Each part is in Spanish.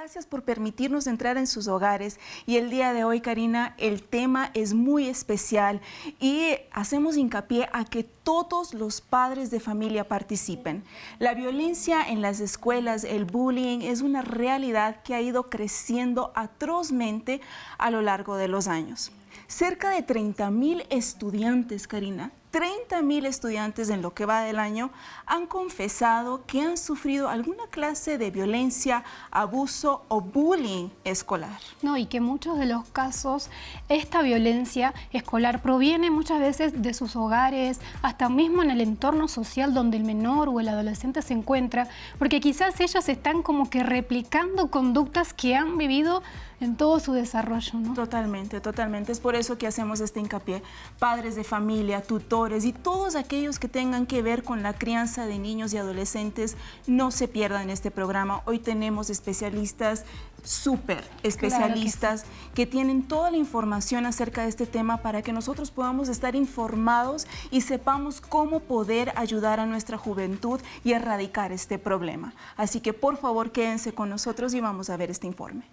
Gracias por permitirnos entrar en sus hogares. Y el día de hoy, Karina, el tema es muy especial y hacemos hincapié a que todos los padres de familia participen. La violencia en las escuelas, el bullying, es una realidad que ha ido creciendo atrozmente a lo largo de los años. Cerca de 30.000 estudiantes, Karina, 30.000 estudiantes en lo que va del año han confesado que han sufrido alguna clase de violencia, abuso o bullying escolar. No, y que muchos de los casos, esta violencia escolar proviene muchas veces de sus hogares, hasta mismo en el entorno social donde el menor o el adolescente se encuentra, porque quizás ellos están como que replicando conductas que han vivido en todo su desarrollo, ¿no? Totalmente, totalmente. Es por eso que hacemos este hincapié. Padres de familia, tutores y todos aquellos que tengan que ver con la crianza de niños y adolescentes, no se pierdan este programa. Hoy tenemos especialistas, súper especialistas, que tienen toda la información acerca de este tema para que nosotros podamos estar informados y sepamos cómo poder ayudar a nuestra juventud y erradicar este problema. Así que por favor quédense con nosotros y vamos a ver este informe.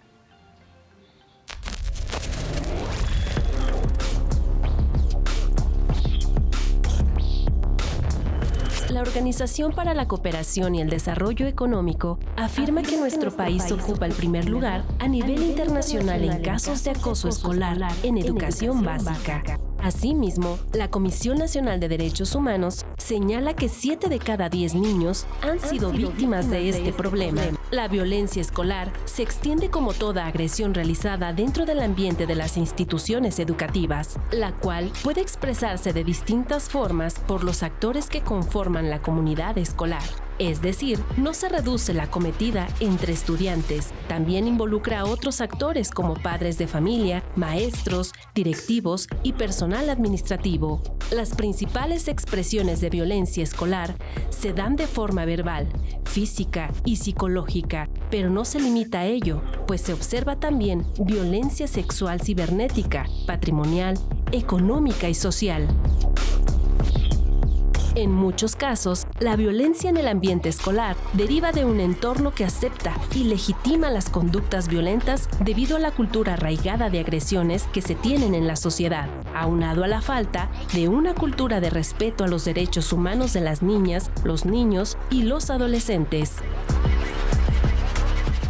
La Organización para la Cooperación y el Desarrollo Económico afirma que nuestro país ocupa el primer lugar a nivel internacional en casos de acoso escolar en educación básica. Asimismo, la Comisión Nacional de Derechos Humanos señala que 7 de cada 10 niños han sido víctimas de este problema. La violencia escolar se extiende como toda agresión realizada dentro del ambiente de las instituciones educativas, la cual puede expresarse de distintas formas por los actores que conforman la comunidad escolar. Es decir, no se reduce la cometida entre estudiantes, también involucra a otros actores como padres de familia, maestros, directivos y personal administrativo. Las principales expresiones de violencia escolar se dan de forma verbal, física y psicológica, pero no se limita a ello, pues se observa también violencia sexual cibernética, patrimonial, económica y social. En muchos casos, la violencia en el ambiente escolar deriva de un entorno que acepta y legitima las conductas violentas debido a la cultura arraigada de agresiones que se tienen en la sociedad, aunado a la falta de una cultura de respeto a los derechos humanos de las niñas, los niños y los adolescentes.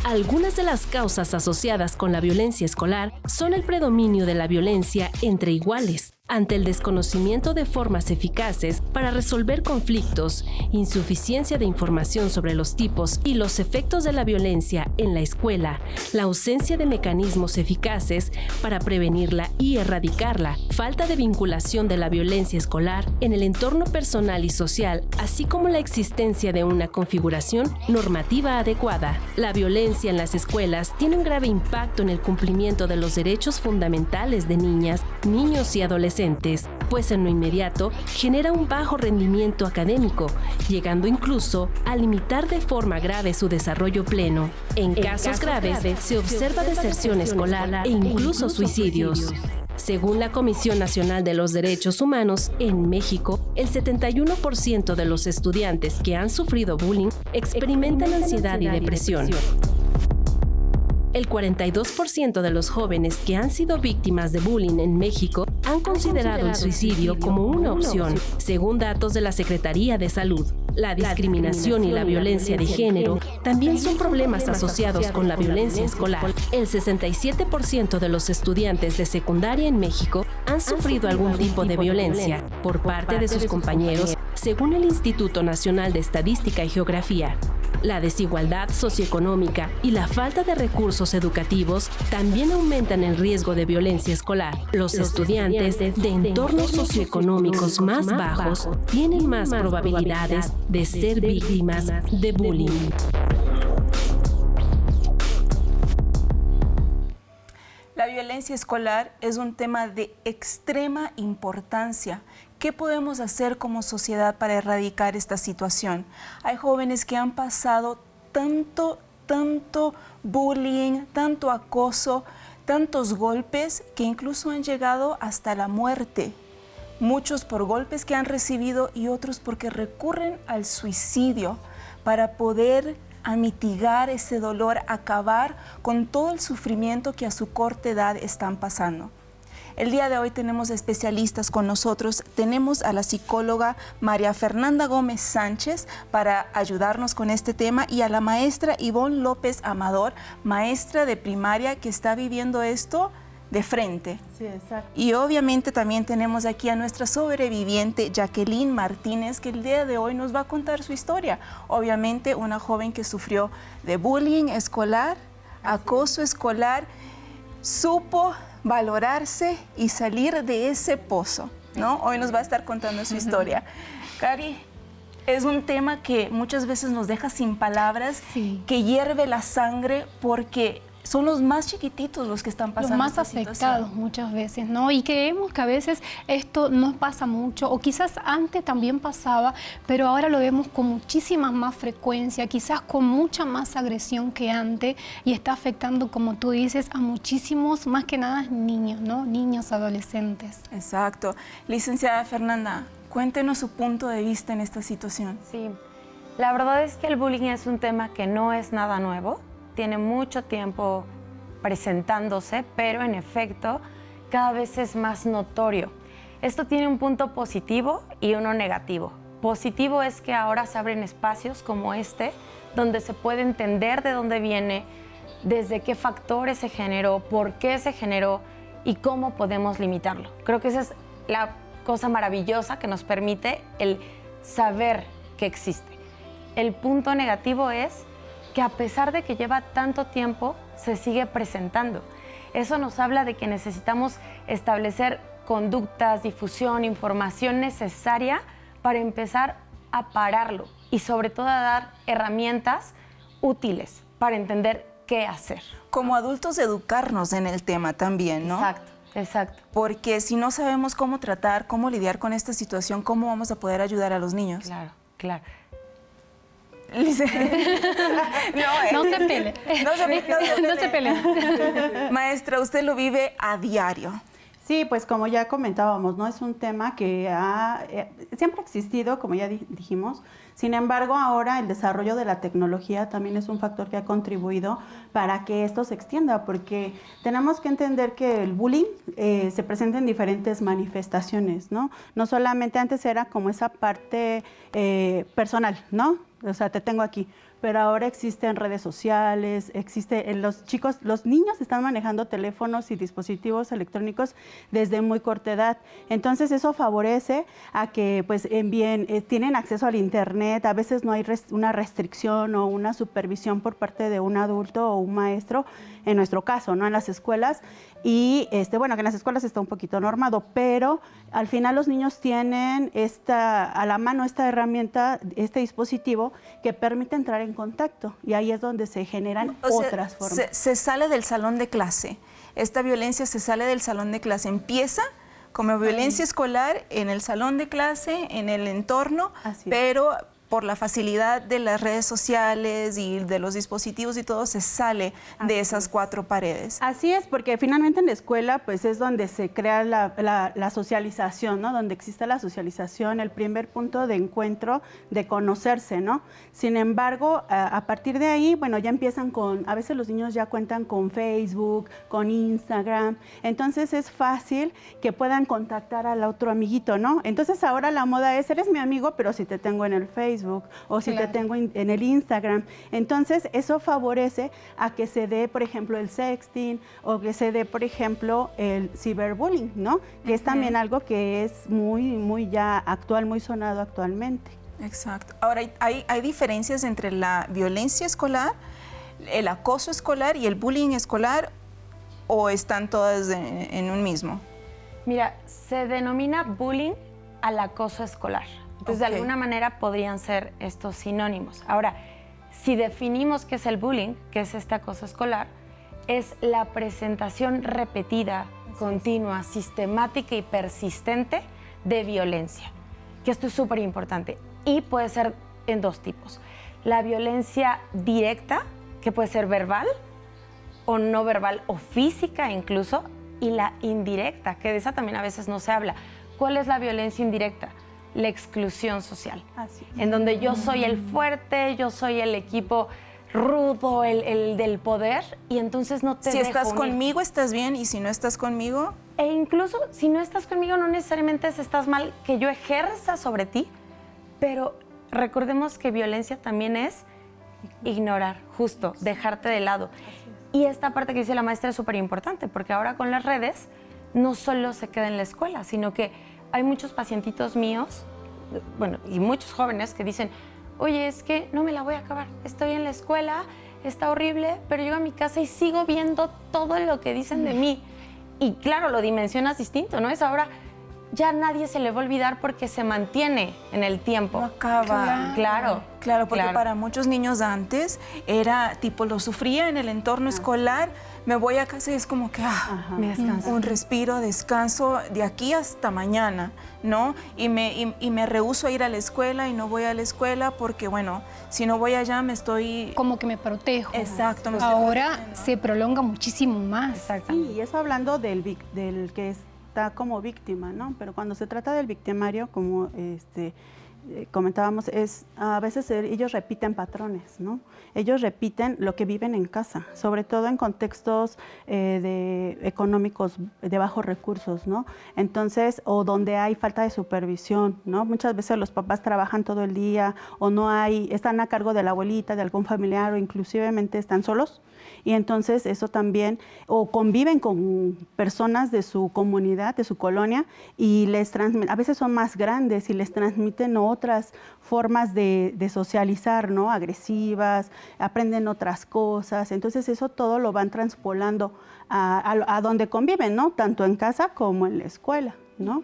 Algunas de las causas asociadas con la violencia escolar son el predominio de la violencia entre iguales, ante el desconocimiento de formas eficaces para resolver conflictos, insuficiencia de información sobre los tipos y los efectos de la violencia en la escuela, la ausencia de mecanismos eficaces para prevenirla y erradicarla, falta de vinculación de la violencia escolar en el entorno personal y social, así como la existencia de una configuración normativa adecuada. La violencia en las escuelas tiene un grave impacto en el cumplimiento de los derechos fundamentales de niñas, niños y adolescentes, pues en lo inmediato genera un bajo rendimiento académico, llegando incluso a limitar de forma grave su desarrollo pleno. En casos graves se observa deserción escolar e incluso suicidios. Según la Comisión Nacional de los Derechos Humanos, en México, el 71% de los estudiantes que han sufrido bullying experimentan ansiedad y depresión. El 42% de los jóvenes que han sido víctimas de bullying en México han considerado el suicidio como una opción, según datos de la Secretaría de Salud. La discriminación y la violencia de género también son problemas asociados con la violencia escolar. El 67% de los estudiantes de secundaria en México han sufrido algún tipo de violencia por parte de sus compañeros, según el Instituto Nacional de Estadística y Geografía. La desigualdad socioeconómica y la falta de recursos educativos también aumentan el riesgo de violencia escolar. Los estudiantes de entornos socioeconómicos más bajos tienen más probabilidades de ser víctimas de bullying. La violencia escolar es un tema de extrema importancia. ¿Qué podemos hacer como sociedad para erradicar esta situación? Hay jóvenes que han pasado tanto bullying, tanto acoso, tantos golpes que incluso han llegado hasta la muerte. Muchos por golpes que han recibido y otros porque recurren al suicidio para poder a mitigar ese dolor, a acabar con todo el sufrimiento que a su corta edad están pasando. El día de hoy tenemos especialistas con nosotros. Tenemos a la psicóloga María Fernanda Gómez Sánchez para ayudarnos con este tema y a la maestra Ivonne López Amador, maestra de primaria que está viviendo esto de frente. Sí, exacto. Y obviamente también tenemos aquí a nuestra sobreviviente Jacqueline Martínez, que el día de hoy nos va a contar su historia. Obviamente una joven que sufrió de bullying escolar, acoso escolar, supo valorarse y salir de ese pozo, ¿no? Hoy nos va a estar contando su historia. Cari, es un tema que muchas veces nos deja sin palabras, Sí. que hierve la sangre porque son los más chiquititos los que están pasando Los más esta afectados situación. muchas veces, ¿no? Y creemos que a veces esto no pasa mucho, o quizás antes también pasaba, pero ahora lo vemos con muchísima más frecuencia, quizás con mucha más agresión que antes, y está afectando, como tú dices, a muchísimos, más que nada, niños, ¿no? Niños, adolescentes. Exacto. Licenciada Fernanda, cuéntenos su punto de vista en esta situación. Sí, la verdad es que el bullying es un tema que no es nada nuevo, tiene mucho tiempo presentándose, pero en efecto cada vez es más notorio. Esto tiene un punto positivo y uno negativo. Positivo es que ahora se abren espacios como este, donde se puede entender de dónde viene, desde qué factores se generó, por qué se generó y cómo podemos limitarlo. Creo que esa es la cosa maravillosa que nos permite el saber que existe. El punto negativo es que a pesar de que lleva tanto tiempo, se sigue presentando. Eso nos habla de que necesitamos establecer conductas, difusión, información necesaria para empezar a pararlo y sobre todo a dar herramientas útiles para entender qué hacer. Como adultos, educarnos en el tema también, ¿no? Exacto, exacto. Porque si no sabemos cómo tratar, cómo lidiar con esta situación, ¿cómo vamos a poder ayudar a los niños? Claro, claro. No No se peleen. No se peleen. Maestra, usted lo vive a diario. Sí, pues como ya comentábamos, ¿no? Es un tema que siempre ha existido, como ya dijimos. Sin embargo, ahora el desarrollo de la tecnología también es un factor que ha contribuido para que esto se extienda, porque tenemos que entender que el bullying se presenta en diferentes manifestaciones, ¿no? No solamente antes era como esa parte personal, ¿no? O sea, te tengo aquí. Pero ahora existen redes sociales, los niños están manejando teléfonos y dispositivos electrónicos desde muy corta edad. Entonces eso favorece a que pues tienen acceso al internet, a veces no hay una restricción o una supervisión por parte de un adulto o un maestro, en nuestro caso, ¿no? En las escuelas. Y bueno, que en las escuelas está un poquito normado, pero al final los niños tienen a la mano esta herramienta, este dispositivo que permite entrar en contacto, y ahí es donde se generan otras formas. Se sale del salón de clase. Esta violencia se sale del salón de clase. Empieza como violencia escolar en el salón de clase, en el entorno, pero por la facilidad de las redes sociales y de los dispositivos y todo, se sale de esas cuatro paredes. Así es, porque finalmente en la escuela pues es donde se crea la socialización, ¿no? Donde existe la socialización, el primer punto de encuentro, de conocerse, ¿no? Sin embargo, a partir de ahí, bueno, ya empiezan a veces los niños ya cuentan con Facebook, con Instagram, entonces es fácil que puedan contactar al otro amiguito, ¿no? Entonces ahora la moda es, eres mi amigo, pero si te tengo en el Facebook, o si te tengo en el Instagram. Entonces, eso favorece a que se dé, por ejemplo, el sexting, o que se dé, por ejemplo, el ciberbullying, ¿no? Que es también algo que es muy ya actual, muy sonado actualmente. Exacto. Ahora, hay diferencias entre la violencia escolar, el acoso escolar y el bullying escolar, ¿o están todas en un mismo? Mira, se denomina bullying al acoso escolar. Entonces, de alguna manera podrían ser estos sinónimos. Ahora, si definimos qué es el bullying, qué es este acoso escolar, es la presentación repetida, continua, sistemática y persistente de violencia. Que esto es súper importante. Y puede ser en dos tipos. La violencia directa, que puede ser verbal o no verbal o física incluso, y la indirecta, que de esa también a veces no se habla. ¿Cuál es la violencia indirecta? La exclusión social, en donde yo soy el fuerte, yo soy el equipo rudo, el del poder, y entonces no te Si dejo estás unir. conmigo, estás bien, y si no estás conmigo, E incluso si no estás conmigo, no necesariamente estás mal que yo ejerza sobre ti, pero recordemos que violencia también es ignorar, justo, dejarte de lado. Y esta parte que dice la maestra es súper importante, porque ahora con las redes no solo se queda en la escuela, sino que hay muchos pacientitos míos, bueno, y muchos jóvenes que dicen, oye, es que no me la voy a acabar, estoy en la escuela, está horrible, pero llego a mi casa y sigo viendo todo lo que dicen de mí. Y claro, lo dimensionas distinto, ¿no? Es ahora, ya nadie se le va a olvidar porque se mantiene en el tiempo. no acaba. Claro. Claro, porque claro. para muchos niños antes era tipo, lo sufría en el entorno escolar, me voy a casa y es como que, Me descanso. un respiro, descanso de aquí hasta mañana, ¿no? Y me rehúso a ir a la escuela y no voy a la escuela porque, bueno, si no voy allá me estoy... Como que me protejo. Exacto. me estoy Ahora protegiendo. se prolonga muchísimo más. Exactamente. Sí, y eso hablando del que está como víctima, ¿no? Pero cuando se trata del victimario, como comentábamos, a veces ellos repiten patrones, ¿no? Ellos repiten lo que viven en casa, sobre todo en contextos económicos de bajos recursos, ¿no? Entonces, o donde hay falta de supervisión, ¿no? Muchas veces los papás trabajan todo el día o están a cargo de la abuelita, de algún familiar o inclusivemente están solos. Y entonces eso también, o conviven con personas de su comunidad, de su colonia, y les transmiten, a veces son más grandes y les transmiten otras formas de socializar, ¿no? Agresivas, aprenden otras cosas. Entonces eso todo lo van transpolando a donde conviven, ¿no? Tanto en casa como en la escuela, ¿no?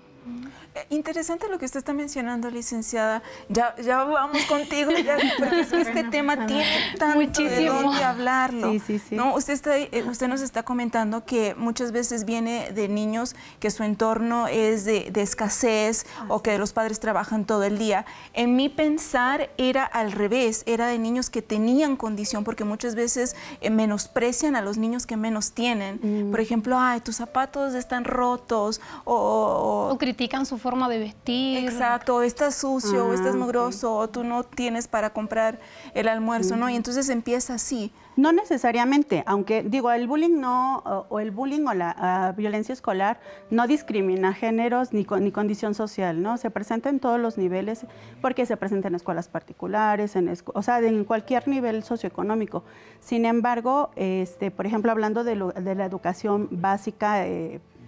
Interesante lo que usted está mencionando, licenciada. Ya vamos contigo, porque es que este tema tiene tanto de Muchísimo. dónde hablarlo. Sí. ¿No? Usted nos está comentando que muchas veces viene de niños que su entorno es de escasez o que los padres trabajan todo el día. En mi pensar era al revés, era de niños que tenían condición, porque muchas veces menosprecian a los niños que menos tienen. Por ejemplo, ay, tus zapatos están rotos O critican su forma de vestir. exacto, o estás sucio, o estás mugroso, o tú no tienes para comprar el almuerzo, ¿no? Y entonces empieza así. No necesariamente, aunque digo, el bullying o la violencia escolar no discrimina géneros ni condición social, ¿no? Se presenta en todos los niveles, porque se presenta en escuelas particulares, en cualquier nivel socioeconómico. Sin embargo, por ejemplo, hablando de la educación básica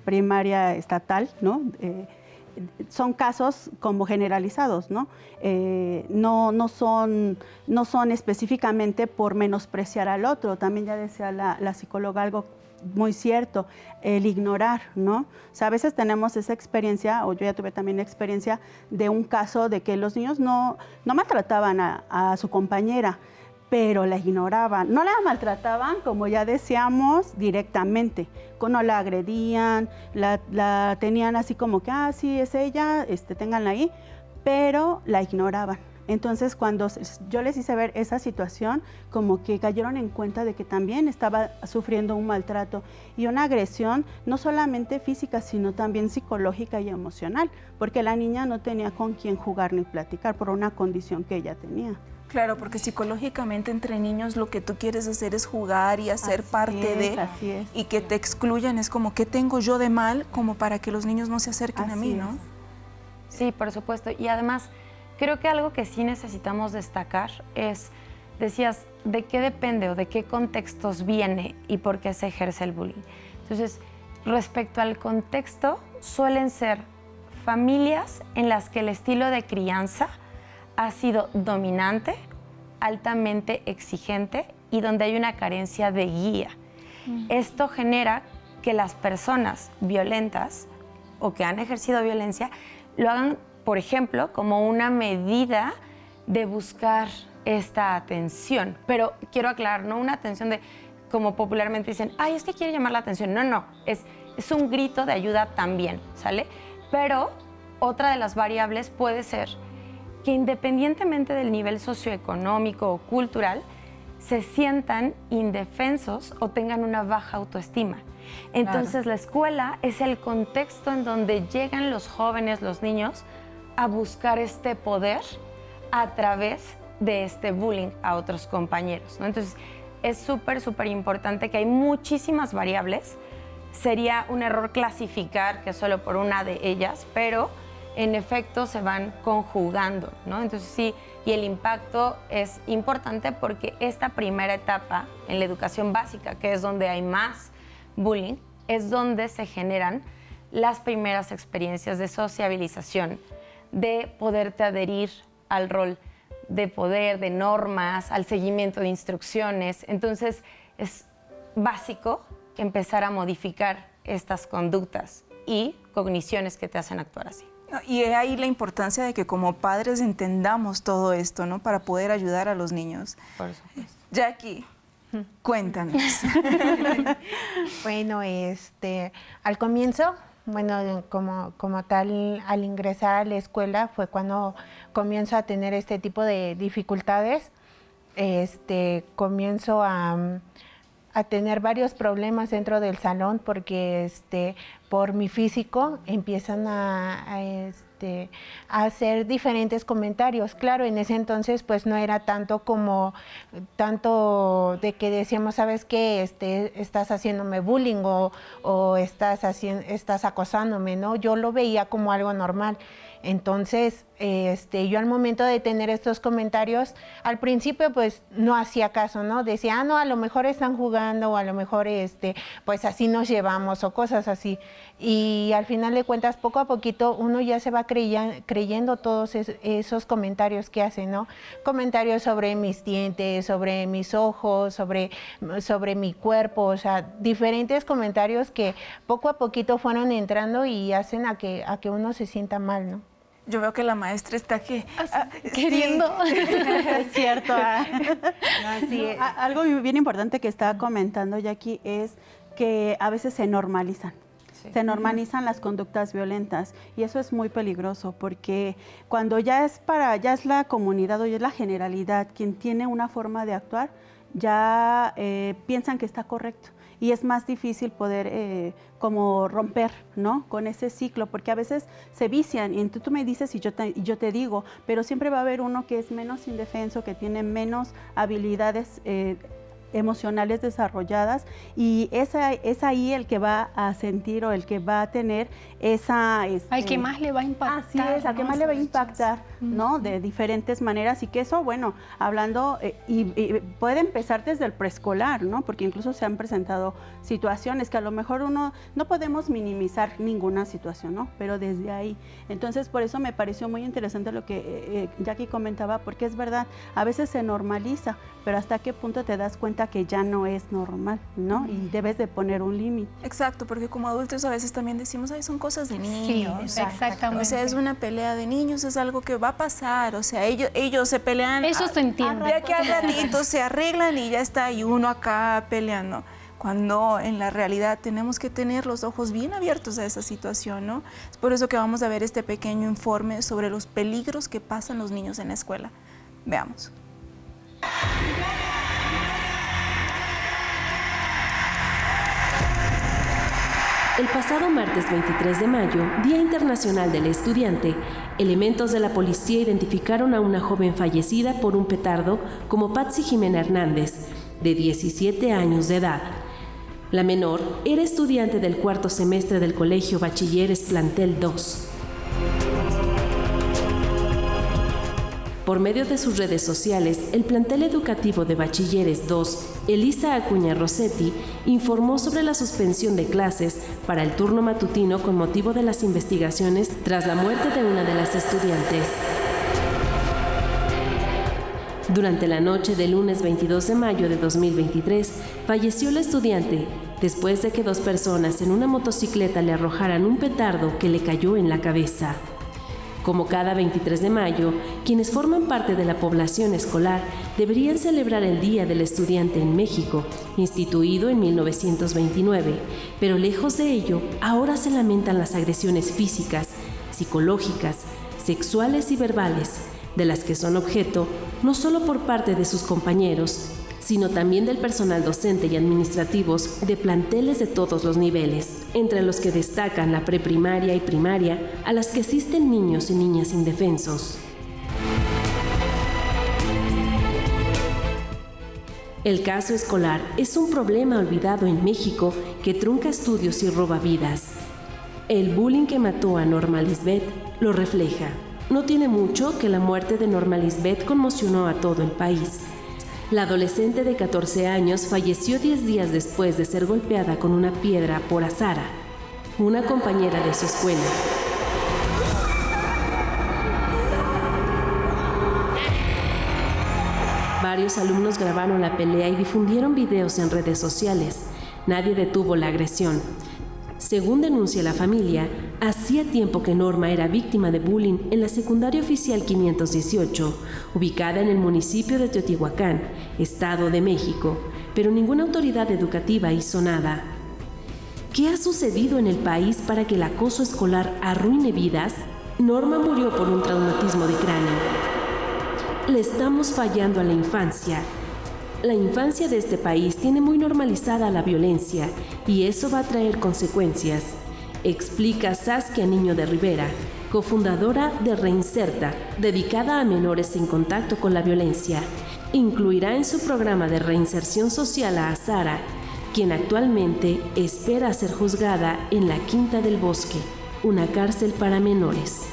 primaria estatal, ¿no? Son casos como generalizados, ¿no? No son específicamente por menospreciar al otro. También ya decía la psicóloga algo muy cierto, el ignorar, ¿no? O sea, a veces tenemos esa experiencia, o yo ya tuve también experiencia de un caso de que los niños no maltrataban a su compañera, pero la ignoraban. No la maltrataban, como ya decíamos, directamente. No la agredían, la tenían así como que, sí, es ella, ténganla ahí, pero la ignoraban. Entonces, cuando yo les hice ver esa situación, como que cayeron en cuenta de que también estaba sufriendo un maltrato y una agresión, no solamente física, sino también psicológica y emocional, porque la niña no tenía con quién jugar ni platicar por una condición que ella tenía. Claro, porque psicológicamente entre niños lo que tú quieres hacer es jugar y hacer parte así es. y que te excluyan. Es como, ¿qué tengo yo de mal como para que los niños no se acerquen a mí, Así ¿no? es. Sí, por supuesto. Y además, creo que algo que sí necesitamos destacar es, decías, ¿de qué depende o de qué contextos viene y por qué se ejerce el bullying? Entonces, respecto al contexto, suelen ser familias en las que el estilo de crianza ha sido dominante, altamente exigente y donde hay una carencia de guía. Esto genera que las personas violentas o que han ejercido violencia lo hagan, por ejemplo, como una medida de buscar esta atención. Pero quiero aclarar, no una atención de, como popularmente dicen, es que quiere llamar la atención. No, es un grito de ayuda también, ¿sale? Pero otra de las variables puede ser que independientemente del nivel socioeconómico o cultural, se sientan indefensos o tengan una baja autoestima. Entonces, la escuela es el contexto en donde llegan los jóvenes, los niños, a buscar este poder a través de este bullying a otros compañeros, ¿no? Entonces, es súper, súper importante que hay muchísimas variables. Sería un error clasificar que solo por una de ellas, pero en efecto se van conjugando, ¿no? Entonces sí, y el impacto es importante porque esta primera etapa en la educación básica, que es donde hay más bullying, es donde se generan las primeras experiencias de sociabilización, de poderte adherir al rol de poder, de normas, al seguimiento de instrucciones. Entonces es básico empezar a modificar estas conductas y cogniciones que te hacen actuar así. Y ahí la importancia de que como padres entendamos todo esto, ¿no? Para poder ayudar a los niños. Por supuesto. Jackie, cuéntanos. Bueno, al comienzo, bueno, como tal, al ingresar a la escuela fue cuando comienzo a tener este tipo de dificultades. Comienzo a tener varios problemas dentro del salón porque por mi físico empiezan a hacer diferentes comentarios. Claro, en ese entonces pues no era tanto de que decíamos, ¿sabes qué? Estás haciéndome bullying o estás acosándome, ¿no? Yo lo veía como algo normal. Entonces, yo al momento de tener estos comentarios, al principio pues no hacía caso, ¿no? Decía, no, a lo mejor están jugando o a lo mejor pues así nos llevamos o cosas así. Y al final de cuentas, poco a poquito, uno ya se va creyendo todos esos comentarios que hacen, ¿no? Comentarios sobre mis dientes, sobre mis ojos, sobre mi cuerpo, o sea, diferentes comentarios que poco a poquito fueron entrando y hacen a que uno se sienta mal, ¿no? Yo veo que la maestra está queriendo. Sí. Es cierto. Algo bien importante que estaba comentando Jackie es que a veces se normalizan. Sí. Se normalizan las conductas violentas y eso es muy peligroso porque cuando ya es la comunidad o ya es la generalidad quien tiene una forma de actuar, ya piensan que está correcto. Y es más difícil poder como romper, ¿no? Con ese ciclo, porque a veces se vician y tú me dices y yo te digo, pero siempre va a haber uno que es menos indefenso, que tiene menos habilidades emocionales desarrolladas y es ahí el que va a sentir o el que va a tener esa... al que más le va a impactar. Así es, al que más le va a impactar, ¿no? De diferentes maneras y que eso, bueno, hablando, y puede empezar desde el preescolar, ¿no? Porque incluso se han presentado situaciones que a lo mejor no podemos minimizar ninguna situación, ¿no? Pero desde ahí. Entonces, por eso me pareció muy interesante lo que Jackie comentaba, porque es verdad, a veces se normaliza, pero hasta qué punto te das cuenta que ya no es normal, ¿no? Y debes de poner un límite. Exacto, porque como adultos a veces también decimos, ay, son cosas de niños. Sí, exactamente. O sea, es una pelea de niños, es algo que va a pasar, o sea, ellos se pelean. Eso se entiende. De aquí al ratito se arreglan y ya está, y uno acá peleando. Cuando en la realidad tenemos que tener los ojos bien abiertos a esa situación, ¿no? Es por eso que vamos a ver este pequeño informe sobre los peligros que pasan los niños en la escuela. Veamos. El pasado martes 23 de mayo, Día Internacional del Estudiante, elementos de la policía identificaron a una joven fallecida por un petardo como Patsy Jimena Hernández, de 17 años de edad. La menor era estudiante del cuarto semestre del Colegio Bachilleres Plantel 2. Por medio de sus redes sociales, el plantel educativo de Bachilleres 2, Elisa Acuña Rossetti, informó sobre la suspensión de clases para el turno matutino con motivo de las investigaciones tras la muerte de una de las estudiantes. Durante la noche del lunes 22 de mayo de 2023, falleció la estudiante después de que dos personas en una motocicleta le arrojaran un petardo que le cayó en la cabeza. Como cada 23 de mayo, quienes forman parte de la población escolar deberían celebrar el Día del Estudiante en México, instituido en 1929, pero lejos de ello, ahora se lamentan las agresiones físicas, psicológicas, sexuales y verbales, de las que son objeto no solo por parte de sus compañeros, sino también del personal docente y administrativos de planteles de todos los niveles, entre los que destacan la preprimaria y primaria, a las que asisten niños y niñas indefensos. El caso escolar es un problema olvidado en México que trunca estudios y roba vidas. El bullying que mató a Norma Lisbeth lo refleja. No tiene mucho que la muerte de Norma Lisbeth conmocionó a todo el país. La adolescente de 14 años falleció 10 días después de ser golpeada con una piedra por Azara, una compañera de su escuela. Varios alumnos grabaron la pelea y difundieron videos en redes sociales. Nadie detuvo la agresión. Según denuncia la familia, hacía tiempo que Norma era víctima de bullying en la secundaria oficial 518, ubicada en el municipio de Teotihuacán, Estado de México, pero ninguna autoridad educativa hizo nada. ¿Qué ha sucedido en el país para que el acoso escolar arruine vidas? Norma murió por un traumatismo de cráneo. Le estamos fallando a la infancia. La infancia de este país tiene muy normalizada la violencia y eso va a traer consecuencias, explica Saskia Niño de Rivera, cofundadora de Reinserta, dedicada a menores en contacto con la violencia. Incluirá en su programa de reinserción social a Azara, quien actualmente espera ser juzgada en la Quinta del Bosque, una cárcel para menores.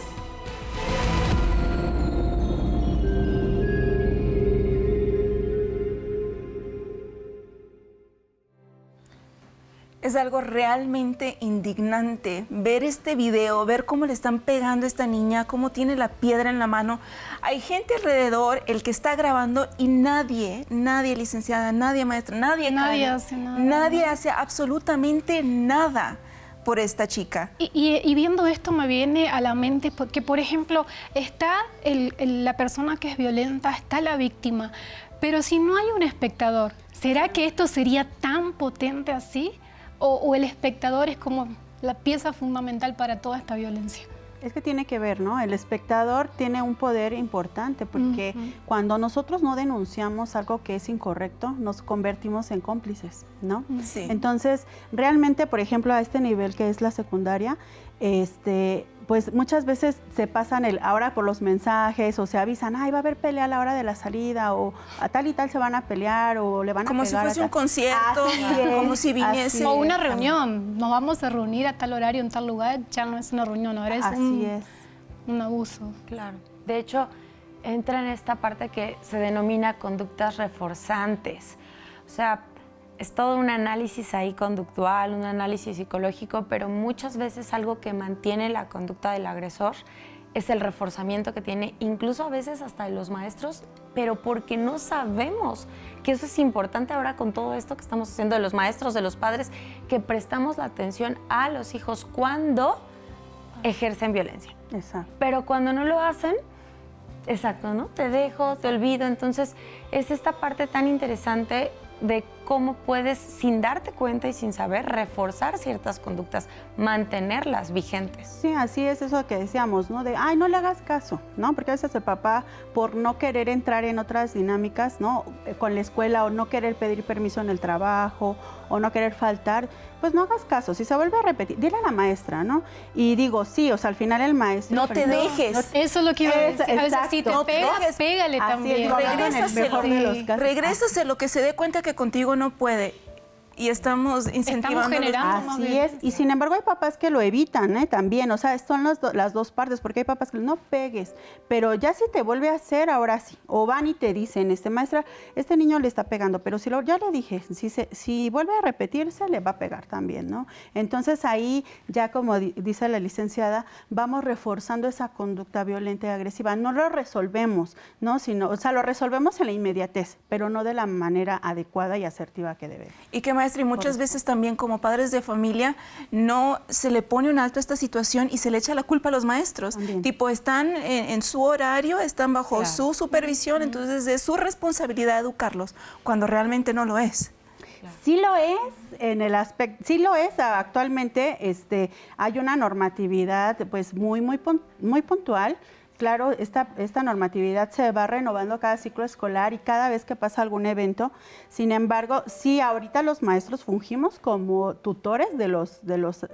Es algo realmente indignante ver este video, ver cómo le están pegando a esta niña, cómo tiene la piedra en la mano. Hay gente alrededor, el que está grabando, y nadie, licenciada, nadie, maestra, nadie hace nada. Nadie hace absolutamente nada por esta chica. Y viendo esto me viene a la mente que, por ejemplo, está la persona que es violenta, está la víctima, pero si no hay un espectador, ¿será que esto sería tan potente así? ¿O el espectador es como la pieza fundamental para toda esta violencia? Es que tiene que ver, ¿no? El espectador tiene un poder importante porque cuando nosotros no denunciamos algo que es incorrecto, nos convertimos en cómplices, ¿no? Sí. Entonces, realmente, por ejemplo, a este nivel que es la secundaria, pues muchas veces se pasan ahora por los mensajes o se avisan, ay, va a haber pelea a la hora de la salida o a tal y tal se van a pelear o le van a pegar. Como si fuese un concierto, como si viniese. O una reunión, nos vamos a reunir a tal horario en tal lugar, ya no es una reunión, ahora es un abuso. Claro. De hecho, entra en esta parte que se denomina conductas reforzantes. O sea, es todo un análisis ahí conductual, un análisis psicológico, pero muchas veces algo que mantiene la conducta del agresor es el reforzamiento que tiene, incluso a veces hasta de los maestros, pero porque no sabemos que eso es importante ahora con todo esto que estamos haciendo de los maestros, de los padres, que prestamos la atención a los hijos cuando ejercen violencia. Exacto. Pero cuando no lo hacen, exacto, ¿no? Te dejo, te olvido. Entonces, es esta parte tan interesante de cómo puedes, sin darte cuenta y sin saber, reforzar ciertas conductas, mantenerlas vigentes. Sí, así es eso que decíamos, ¿no? De, ay, no le hagas caso, ¿no? Porque a veces el papá, por no querer entrar en otras dinámicas, ¿no? Con la escuela o no querer pedir permiso en el trabajo o no querer faltar, pues no hagas caso. Si se vuelve a repetir, dile a la maestra, ¿no? Y digo, sí, o sea, al final el maestro... No te dejes. Eso es lo que iba a decir. A veces si te pegas, pégale también. Regrésaselo, que se dé cuenta que contigo no puede. Y estamos incentivando. Así es. Y sin embargo hay papás que lo evitan, ¿eh? También, o sea, son las dos partes, porque hay papás que no pegues, pero ya si te vuelve a hacer, ahora sí. O van y te dicen, maestra, este niño le está pegando, pero ya le dije, si vuelve a repetirse, le va a pegar también, ¿no? Entonces ahí ya como dice la licenciada, vamos reforzando esa conducta violenta y agresiva. No lo resolvemos, ¿no? O sea, lo resolvemos en la inmediatez, pero no de la manera adecuada y asertiva que debe. Y que maestra, y muchas veces también como padres de familia no se le pone un alto a esta situación y se le echa la culpa a los maestros. También. Tipo, están en su horario, están bajo su supervisión, entonces es su responsabilidad educarlos, cuando realmente no lo es. Sí lo es en el aspecto, sí lo es actualmente, hay una normatividad pues muy puntual claro, esta normatividad se va renovando cada ciclo escolar y cada vez que pasa algún evento. Sin embargo, sí, ahorita los maestros fungimos como tutores de los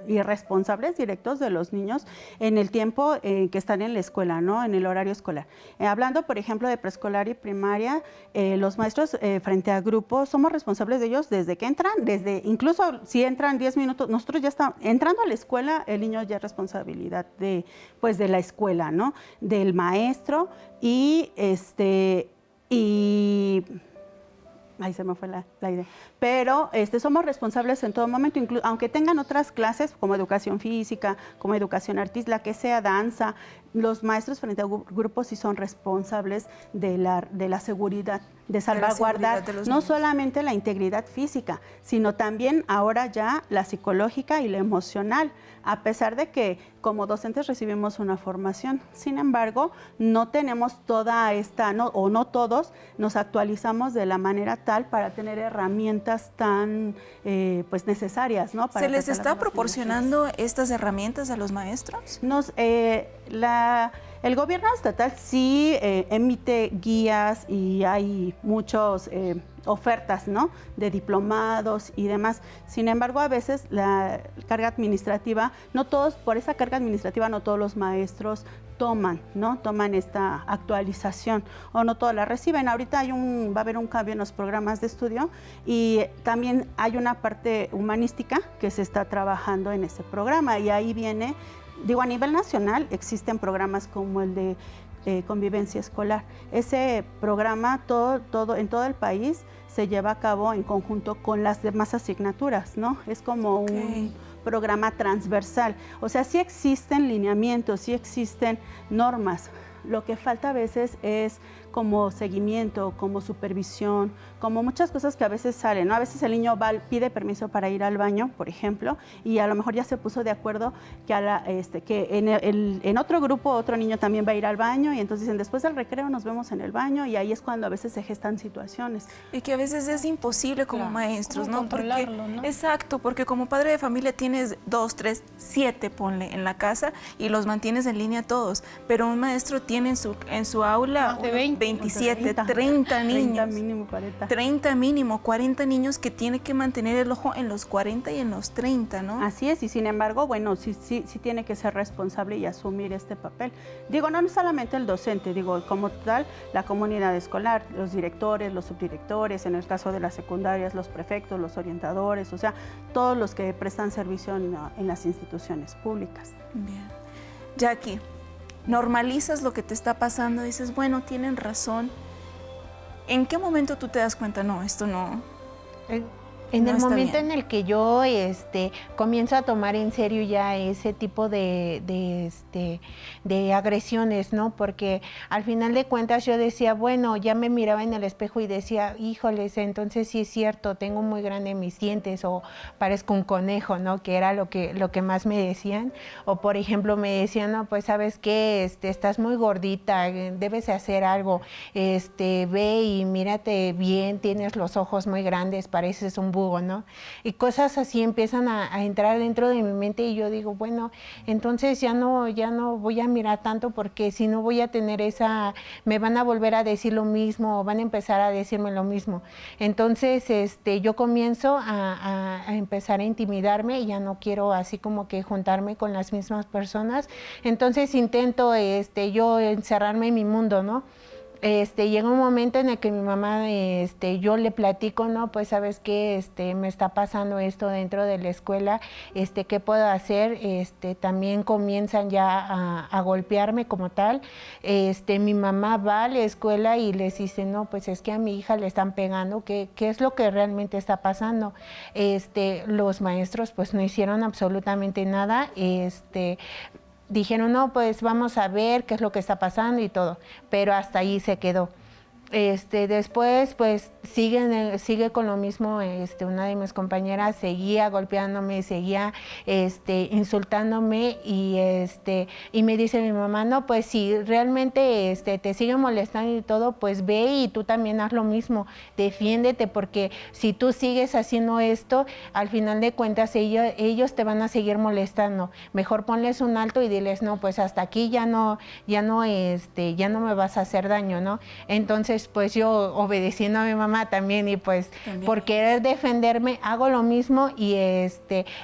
y responsables directos de los niños en el tiempo que están en la escuela, ¿no? En el horario escolar. Hablando, por ejemplo, de preescolar y primaria, los maestros frente a grupos somos responsables de ellos desde que entran, incluso si entran 10 minutos, nosotros ya estamos entrando a la escuela, el niño ya es responsabilidad de la escuela, ¿no? Del maestro y ahí se me fue la idea. Pero somos responsables en todo momento, aunque tengan otras clases como educación física, como educación artística, la que sea, danza, los maestros frente a grupos sí son responsables de la seguridad, de salvaguardar no solamente la integridad física, sino también ahora ya la psicológica y la emocional, a pesar de que como docentes recibimos una formación. Sin embargo, no tenemos toda esta, no todos nos actualizamos de la manera tal para tener herramientas tan pues necesarias, ¿no? Para ¿Se les está proporcionando estas herramientas a los maestros? El gobierno estatal sí emite guías y hay muchas ofertas, ¿no? De diplomados y demás. Sin embargo, a veces la carga administrativa, por esa carga administrativa no todos los maestros toman esta actualización o no todos la reciben. Ahorita va a haber un cambio en los programas de estudio y también hay una parte humanística que se está trabajando en ese programa y ahí viene. A nivel nacional existen programas como el de convivencia escolar. Ese programa en todo el país se lleva a cabo en conjunto con las demás asignaturas, ¿no? Es como un programa transversal. O sea, sí existen lineamientos, sí existen normas. Lo que falta a veces es como seguimiento, como supervisión, como muchas cosas que a veces salen, ¿no? A veces el niño pide permiso para ir al baño, por ejemplo, y a lo mejor ya se puso de acuerdo que en otro grupo otro niño también va a ir al baño y entonces dicen, después del recreo nos vemos en el baño y ahí es cuando a veces se gestan situaciones. Y que a veces es imposible como maestros, ¿no? Controlarlo, ¿no? Exacto, porque como padre de familia tienes 2, 3, 7, ponle, en la casa y los mantienes en línea todos, pero un maestro tiene en su aula más de 20. 27, 30 niños. 30 mínimo, 40. 30 mínimo, 40 niños que tiene que mantener el ojo en los 40 y en los 30, ¿no? Así es, y sin embargo, bueno, sí tiene que ser responsable y asumir este papel. No solamente el docente, como tal, la comunidad escolar, los directores, los subdirectores, en el caso de las secundarias, los prefectos, los orientadores, o sea, todos los que prestan servicio en las instituciones públicas. Bien. Jackie, normalizas lo que te está pasando, dices, bueno, tienen razón. ¿En qué momento tú te das cuenta, no, esto no? En No el está momento bien. en el que yo comienzo a tomar en serio ya ese tipo de agresiones, ¿no? Porque al final de cuentas yo decía, bueno, ya me miraba en el espejo y decía, híjoles, entonces sí es cierto, tengo muy grande mis dientes o parezco un conejo, ¿no? Que era lo que más me decían. O por ejemplo me decían, no, pues sabes qué, estás muy gordita, debes de hacer algo, ve y mírate bien, tienes los ojos muy grandes, pareces un búho, ¿no? Y cosas así empiezan a entrar dentro de mi mente y yo digo, bueno, entonces ya no voy a mirar tanto porque si no voy a tener me van a volver a decir lo mismo o van a empezar a decirme lo mismo. Entonces, yo comienzo a empezar a intimidarme y ya no quiero así como que juntarme con las mismas personas. Entonces intento yo encerrarme en mi mundo, ¿no? Llega un momento en el que mi mamá, yo le platico, no, pues sabes qué, me está pasando esto dentro de la escuela, ¿qué puedo hacer? También comienzan ya a golpearme como tal. Mi mamá va a la escuela y les dice, no, pues es que a mi hija le están pegando, ¿qué es lo que realmente está pasando? Los maestros pues no hicieron absolutamente nada, dijeron, no, pues vamos a ver qué es lo que está pasando y todo, pero hasta ahí se quedó. Después, pues, sigue con lo mismo, una de mis compañeras seguía golpeándome, seguía, insultándome y me dice mi mamá, no, pues, si realmente, te sigue molestando y todo, pues, ve y tú también haz lo mismo, defiéndete, porque si tú sigues haciendo esto, al final de cuentas, ellos te van a seguir molestando. Mejor ponles un alto y diles, no, pues, hasta aquí ya no me vas a hacer daño, ¿no? Entonces, pues yo obedeciendo a mi mamá también y pues por querer defenderme hago lo mismo y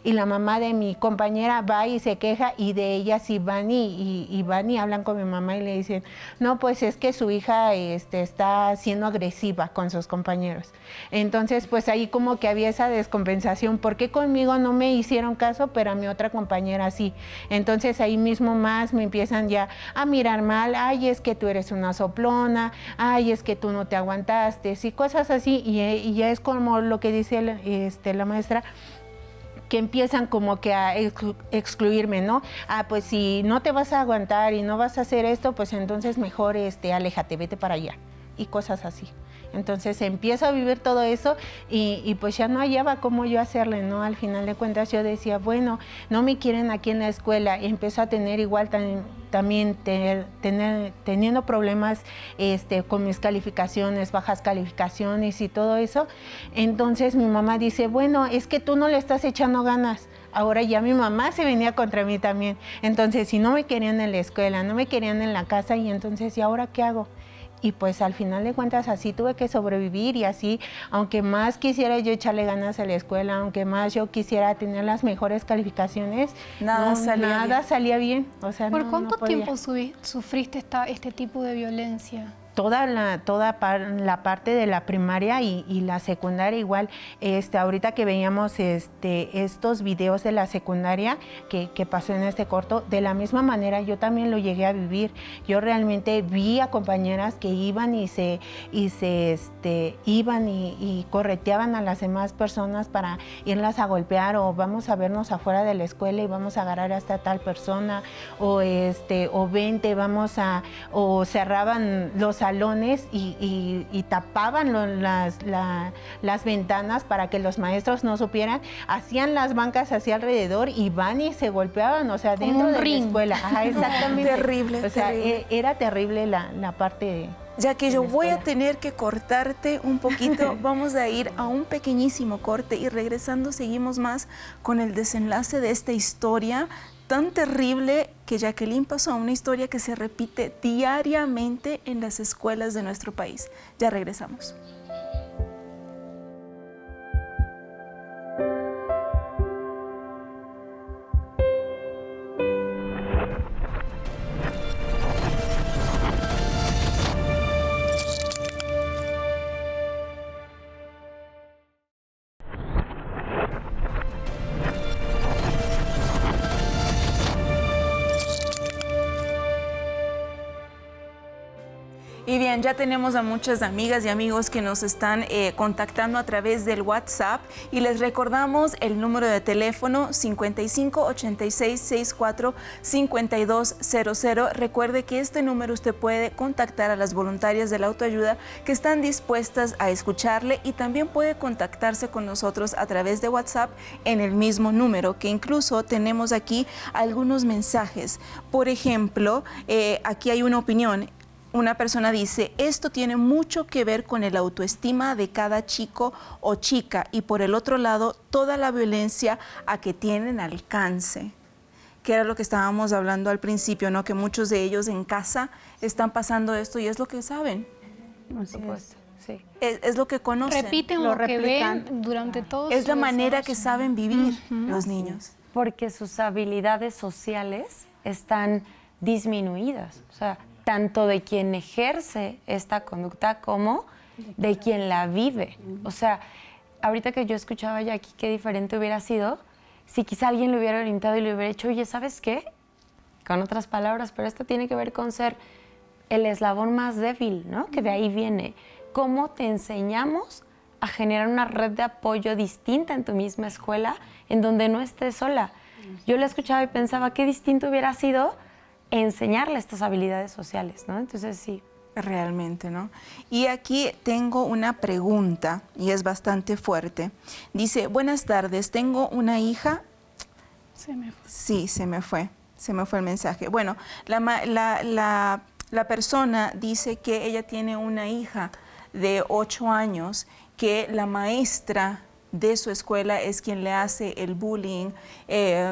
la mamá de mi compañera va y se queja y de ella sí van y van y hablan con mi mamá y le dicen, no, pues es que su hija está siendo agresiva con sus compañeros. Entonces, pues ahí como que había esa descompensación, ¿por qué conmigo no me hicieron caso, pero a mi otra compañera sí? Entonces ahí mismo más me empiezan ya a mirar mal, ay, es que tú eres una soplona, ay, es que tú no te aguantaste, y cosas así, y ya es como lo que dice la maestra, que empiezan como que a excluirme, ¿no? Pues si no te vas a aguantar y no vas a hacer esto, pues entonces mejor aléjate, vete para allá, y cosas así. Entonces empiezo a vivir todo eso y pues ya no hallaba cómo yo hacerle, ¿no? Al final de cuentas yo decía, bueno, no me quieren aquí en la escuela, y empiezo a tener igual también teniendo problemas con mis calificaciones, bajas calificaciones y todo eso. Entonces mi mamá dice, bueno, es que tú no le estás echando ganas. Ahora ya mi mamá se venía contra mí también. Entonces, si no me querían en la escuela, no me querían en la casa, y entonces, ¿y ahora qué hago? Y pues al final de cuentas así tuve que sobrevivir, y así, aunque más quisiera yo echarle ganas a la escuela, aunque más yo quisiera tener las mejores calificaciones, nada salía bien. O sea, ¿Por cuánto tiempo sufriste este tipo de violencia? Toda la parte de la primaria y la secundaria igual. Ahorita que veíamos estos videos de la secundaria que pasó en este corto, de la misma manera yo también lo llegué a vivir. Yo realmente vi a compañeras que iban y correteaban a las demás personas para irlas a golpear, o vamos a vernos afuera de la escuela y vamos a agarrar hasta tal persona, o vente, o cerraban los salones y tapaban las ventanas para que los maestros no supieran, hacían las bancas hacia alrededor y van y se golpeaban, o sea, dentro de la escuela. Ajá, exactamente. Terrible. O sea, terrible. Era terrible la parte de... Ya que yo voy a tener que cortarte un poquito, vamos a ir a un pequeñísimo corte y regresando seguimos más con el desenlace de esta historia tan terrible que Jacqueline pasó, a una historia que se repite diariamente en las escuelas de nuestro país. Ya regresamos. Y bien, ya tenemos a muchas amigas y amigos que nos están contactando a través del WhatsApp y les recordamos el número de teléfono 55 86 64 5200. Recuerde que este número usted puede contactar a las voluntarias de la autoayuda que están dispuestas a escucharle, y también puede contactarse con nosotros a través de WhatsApp en el mismo número, que incluso tenemos aquí algunos mensajes. Por ejemplo, aquí hay una opinión. Una persona dice, esto tiene mucho que ver con el autoestima de cada chico o chica, y por el otro lado, toda la violencia a que tienen alcance, que era lo que estábamos hablando al principio, ¿no? Que muchos de ellos en casa están pasando esto y es lo que saben. Por supuesto, sí. Es lo que conocen. Repiten lo que ven durante todo Es su la manera que desarrollo. saben vivir los niños. Porque sus habilidades sociales están disminuidas. O sea, tanto de quien ejerce esta conducta como de quien la vive. O sea, ahorita que yo escuchaba a Jackie, qué diferente hubiera sido si quizá alguien le hubiera orientado y le hubiera dicho, oye, ¿sabes qué? Con otras palabras, pero esto tiene que ver con ser el eslabón más débil, ¿no? Que de ahí viene. ¿Cómo te enseñamos a generar una red de apoyo distinta en tu misma escuela, en donde no estés sola? Yo la escuchaba y pensaba, qué distinto hubiera sido enseñarle estas habilidades sociales, ¿no? Entonces sí, Realmente, ¿no? Y aquí tengo una pregunta y es bastante fuerte. Dice, buenas tardes, tengo una hija. Se me fue. Sí, se me fue el mensaje. Bueno, la persona dice que ella tiene una hija de 8 años, que la maestra de su escuela es quien le hace el bullying.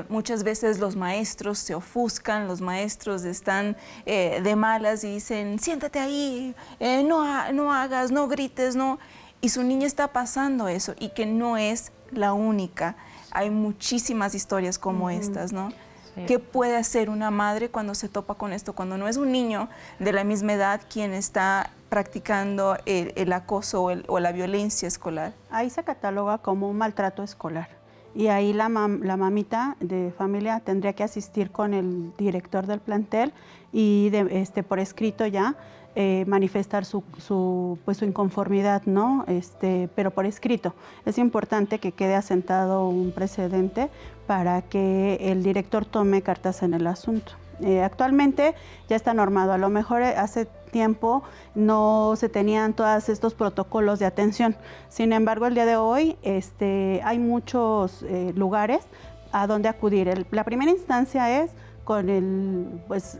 Muchas veces los maestros se ofuscan, los maestros están de malas y dicen, siéntate ahí, no hagas, no grites, no. Y su niña está pasando eso y que no es la única. Hay muchísimas historias como estas, ¿no? Sí. ¿Qué puede hacer una madre cuando se topa con esto? Cuando no es un niño de la misma edad quien está practicando el acoso o la violencia escolar. Ahí se cataloga como un maltrato escolar. Y ahí la mamita de familia tendría que asistir con el director del plantel y por escrito ya manifestar su inconformidad, ¿no? Pero por escrito. Es importante que quede asentado un precedente para que el director tome cartas en el asunto. Actualmente ya está normado. A lo mejor hace tiempo no se tenían todos estos protocolos de atención. Sin embargo, el día de hoy hay muchos lugares a donde acudir. La primera instancia es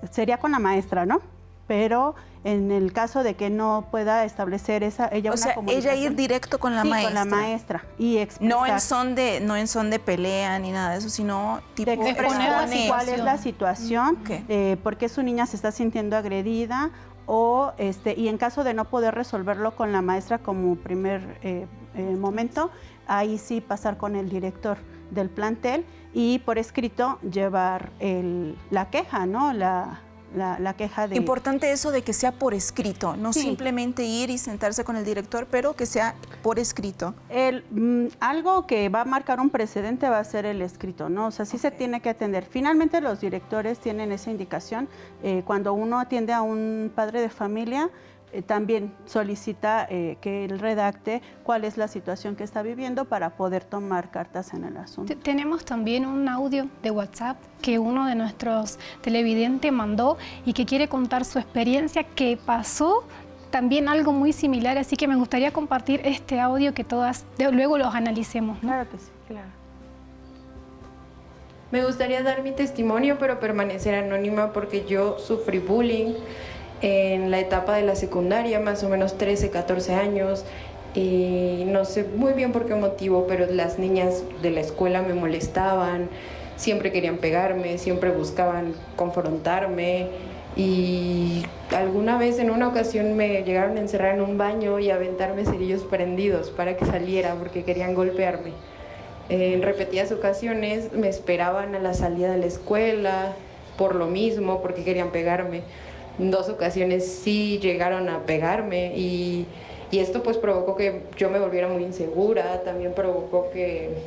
sería con la maestra, ¿no? Pero en el caso de que no pueda establecer ella ir directo con la maestra. Sí, con la maestra y expresar. No en son de pelea ni nada de eso, sino tipo de expresar cuál es la situación, Okay. Por qué su niña se está sintiendo agredida y en caso de no poder resolverlo con la maestra como primer momento, ahí sí pasar con el director del plantel y por escrito llevar la queja, ¿no? La queja de... Importante eso de que sea por escrito, no simplemente ir y sentarse con el director, pero que sea por escrito. Algo que va a marcar un precedente va a ser el escrito, ¿no? O sea, sí se tiene que atender. Finalmente los directores tienen esa indicación. Cuando uno atiende a un padre de familia, también solicita que él redacte cuál es la situación que está viviendo para poder tomar cartas en el asunto. Tenemos también un audio de WhatsApp que uno de nuestros televidentes mandó y que quiere contar su experiencia, que pasó también algo muy similar, así que me gustaría compartir este audio que todas luego los analicemos, ¿no? Claro que sí. Claro. Me gustaría dar mi testimonio, pero permanecer anónima porque yo sufrí bullying en la etapa de la secundaria, más o menos 13, 14 años, y no sé muy bien por qué motivo, pero las niñas de la escuela me molestaban, siempre querían pegarme, siempre buscaban confrontarme, y alguna vez en una ocasión me llegaron a encerrar en un baño y aventarme cerillos prendidos para que saliera porque querían golpearme. En repetidas ocasiones me esperaban a la salida de la escuela por lo mismo, porque querían pegarme. En 2 ocasiones sí llegaron a pegarme y esto pues provocó que yo me volviera muy insegura, también provocó que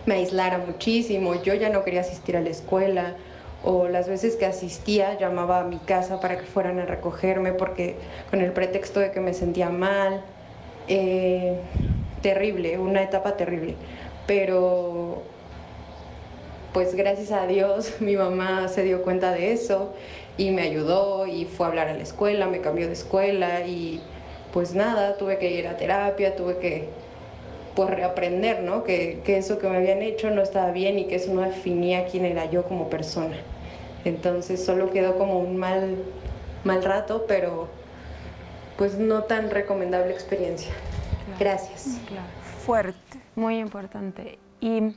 me aislara muchísimo, yo ya no quería asistir a la escuela, o las veces que asistía llamaba a mi casa para que fueran a recogerme porque con el pretexto de que me sentía mal. Terrible, una etapa terrible, pero pues gracias a Dios mi mamá se dio cuenta de eso y me ayudó y fue a hablar a la escuela, me cambió de escuela y pues nada, tuve que ir a terapia, tuve que pues reaprender, ¿no? Que eso que me habían hecho no estaba bien y que eso no definía quién era yo como persona. Entonces solo quedó como un mal rato, pero pues no tan recomendable experiencia. Claro. Gracias. Claro. Fuerte. Muy importante. Y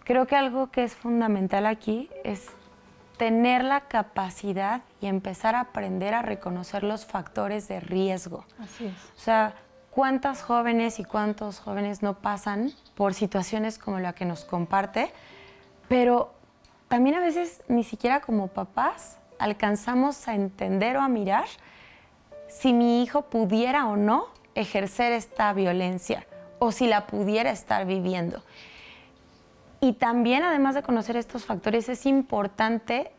creo que algo que es fundamental aquí es tener la capacidad y empezar a aprender a reconocer los factores de riesgo. Así es. O sea, ¿cuántas jóvenes y cuántos jóvenes no pasan por situaciones como la que nos comparte? Pero también a veces ni siquiera como papás alcanzamos a entender o a mirar si mi hijo pudiera o no ejercer esta violencia o si la pudiera estar viviendo. Y también, además de conocer estos factores, es importante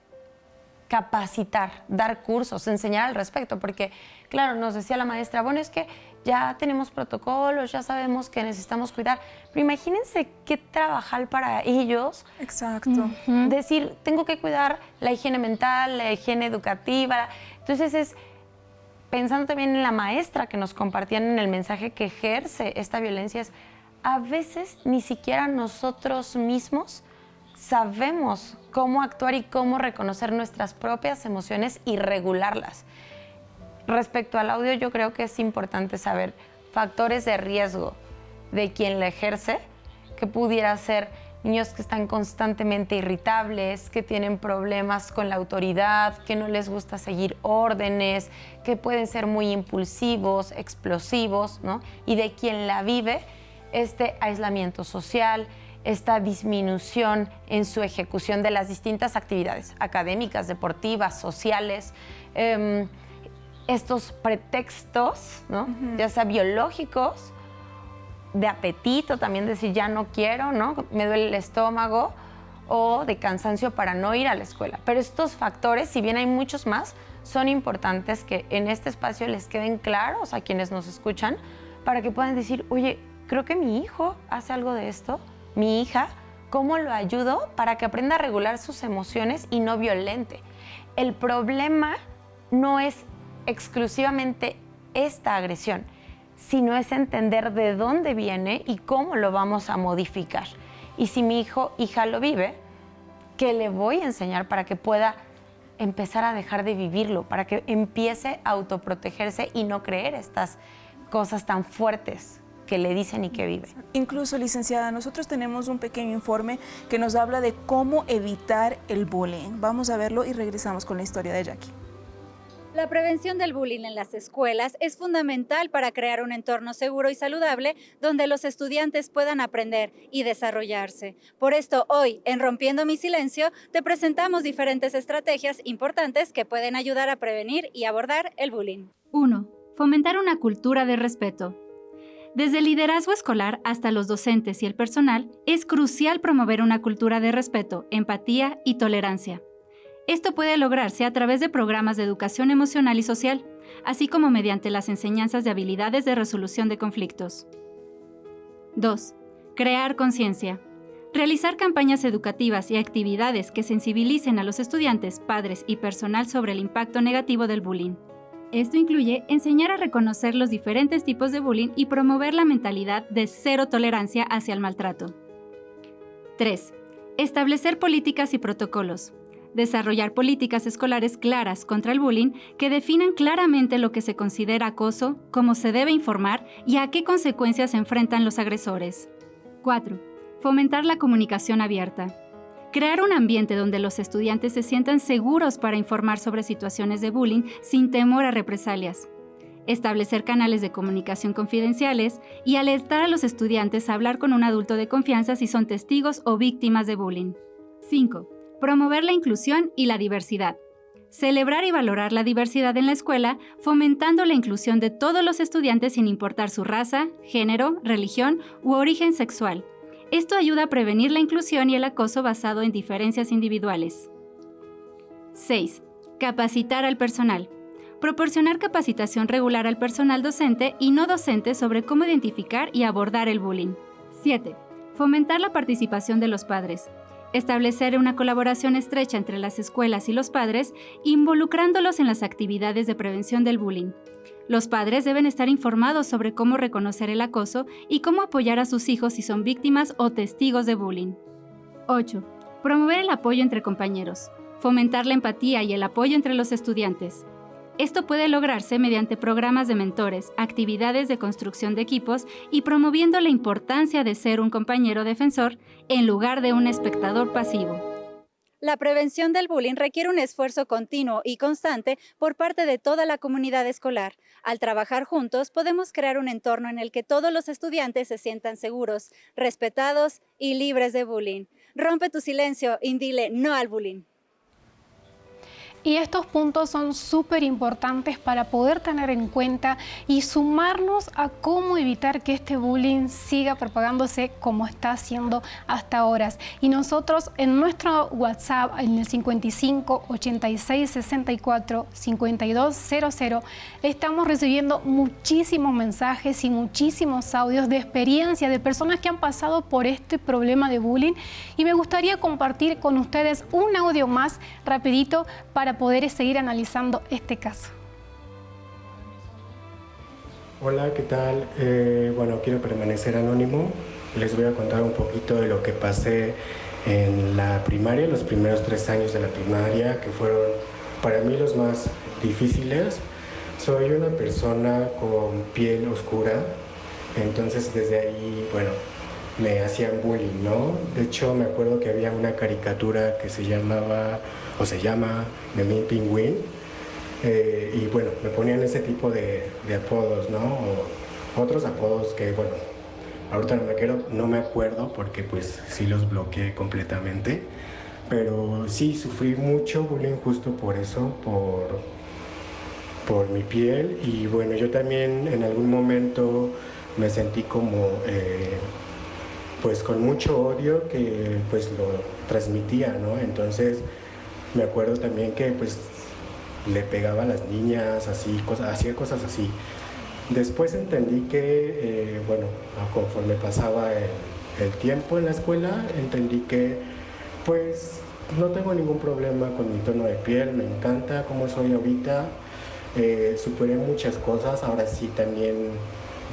capacitar, dar cursos, enseñar al respecto, porque, claro, nos decía la maestra, bueno, es que ya tenemos protocolos, ya sabemos que necesitamos cuidar, pero imagínense qué trabajar para ellos. Exacto. Decir, tengo que cuidar la higiene mental, la higiene educativa. Entonces es pensando también en la maestra que nos compartían en el mensaje que ejerce esta violencia, es a veces ni siquiera nosotros mismos sabemos cómo actuar y cómo reconocer nuestras propias emociones y regularlas. Respecto al audio, yo creo que es importante saber factores de riesgo de quien la ejerce, que pudiera ser niños que están constantemente irritables, que tienen problemas con la autoridad, que no les gusta seguir órdenes, que pueden ser muy impulsivos, explosivos, ¿no? Y de quien la vive, este aislamiento social, esta disminución en su ejecución de las distintas actividades académicas, deportivas, sociales, estos pretextos, ¿no? Ya sea biológicos, de apetito, también decir ya no quiero, ¿no? Me duele el estómago, o de cansancio para no ir a la escuela. Pero estos factores, si bien hay muchos más, son importantes que en este espacio les queden claros a quienes nos escuchan, para que puedan decir, oye, creo que mi hijo hace algo de esto, mi hija, ¿cómo lo ayudo para que aprenda a regular sus emociones y no violente? El problema no es exclusivamente esta agresión, sino es entender de dónde viene y cómo lo vamos a modificar. Y si mi hija lo vive, ¿qué le voy a enseñar para que pueda empezar a dejar de vivirlo, para que empiece a autoprotegerse y no creer estas cosas tan fuertes que le dicen y que vive? Incluso, licenciada, nosotros tenemos un pequeño informe que nos habla de cómo evitar el bullying. Vamos a verlo y regresamos con la historia de Jackie. La prevención del bullying en las escuelas es fundamental para crear un entorno seguro y saludable donde los estudiantes puedan aprender y desarrollarse. Por esto, hoy, en Rompiendo mi Silencio, te presentamos diferentes estrategias importantes que pueden ayudar a prevenir y abordar el bullying. 1. Fomentar una cultura de respeto. Desde el liderazgo escolar hasta los docentes y el personal, es crucial promover una cultura de respeto, empatía y tolerancia. Esto puede lograrse a través de programas de educación emocional y social, así como mediante las enseñanzas de habilidades de resolución de conflictos. 2. Crear conciencia. Realizar campañas educativas y actividades que sensibilicen a los estudiantes, padres y personal sobre el impacto negativo del bullying. Esto incluye enseñar a reconocer los diferentes tipos de bullying y promover la mentalidad de cero tolerancia hacia el maltrato. 3. Establecer políticas y protocolos. Desarrollar políticas escolares claras contra el bullying que definan claramente lo que se considera acoso, cómo se debe informar y a qué consecuencias se enfrentan los agresores. 4. Fomentar la comunicación abierta. Crear un ambiente donde los estudiantes se sientan seguros para informar sobre situaciones de bullying sin temor a represalias. Establecer canales de comunicación confidenciales y alertar a los estudiantes a hablar con un adulto de confianza si son testigos o víctimas de bullying. 5. Promover la inclusión y la diversidad. Celebrar y valorar la diversidad en la escuela, fomentando la inclusión de todos los estudiantes sin importar su raza, género, religión u origen sexual. Esto ayuda a prevenir la inclusión y el acoso basado en diferencias individuales. 6. Capacitar al personal. Proporcionar capacitación regular al personal docente y no docente sobre cómo identificar y abordar el bullying. 7. Fomentar la participación de los padres. Establecer una colaboración estrecha entre las escuelas y los padres, involucrándolos en las actividades de prevención del bullying. Los padres deben estar informados sobre cómo reconocer el acoso y cómo apoyar a sus hijos si son víctimas o testigos de bullying. 8. Promover el apoyo entre compañeros. Fomentar la empatía y el apoyo entre los estudiantes. Esto puede lograrse mediante programas de mentores, actividades de construcción de equipos y promoviendo la importancia de ser un compañero defensor en lugar de un espectador pasivo. La prevención del bullying requiere un esfuerzo continuo y constante por parte de toda la comunidad escolar. Al trabajar juntos, podemos crear un entorno en el que todos los estudiantes se sientan seguros, respetados y libres de bullying. Rompe tu silencio y dile no al bullying. Y estos puntos son súper importantes para poder tener en cuenta y sumarnos a cómo evitar que este bullying siga propagándose como está haciendo hasta ahora. Y nosotros en nuestro WhatsApp, en el 55 86 64 5200, estamos recibiendo muchísimos mensajes y muchísimos audios de experiencia de personas que han pasado por este problema de bullying. Y me gustaría compartir con ustedes un audio más rapidito para poder seguir analizando este caso. Hola, ¿qué tal? Bueno, quiero permanecer anónimo. Les voy a contar un poquito de lo que pasé en la primaria, los primeros 3 años de la primaria, que fueron para mí los más difíciles. Soy una persona con piel oscura, entonces desde ahí, bueno, me hacían bullying, ¿no? De hecho, me acuerdo que había una caricatura que se llamaba, o se llama, The Mean Penguin, y bueno, me ponían ese tipo de apodos, ¿no? O otros apodos que, bueno, ahorita no me acuerdo porque pues sí los bloqueé completamente, pero sí sufrí mucho bullying justo por eso, por mi piel. Y bueno, yo también en algún momento me sentí como pues con mucho odio que pues lo transmitía, ¿no? Entonces me acuerdo también que pues le pegaba a las niñas, así, hacía cosas así. Después entendí que, bueno, conforme pasaba el tiempo en la escuela, entendí que pues no tengo ningún problema con mi tono de piel, me encanta cómo soy ahorita, superé muchas cosas, ahora sí también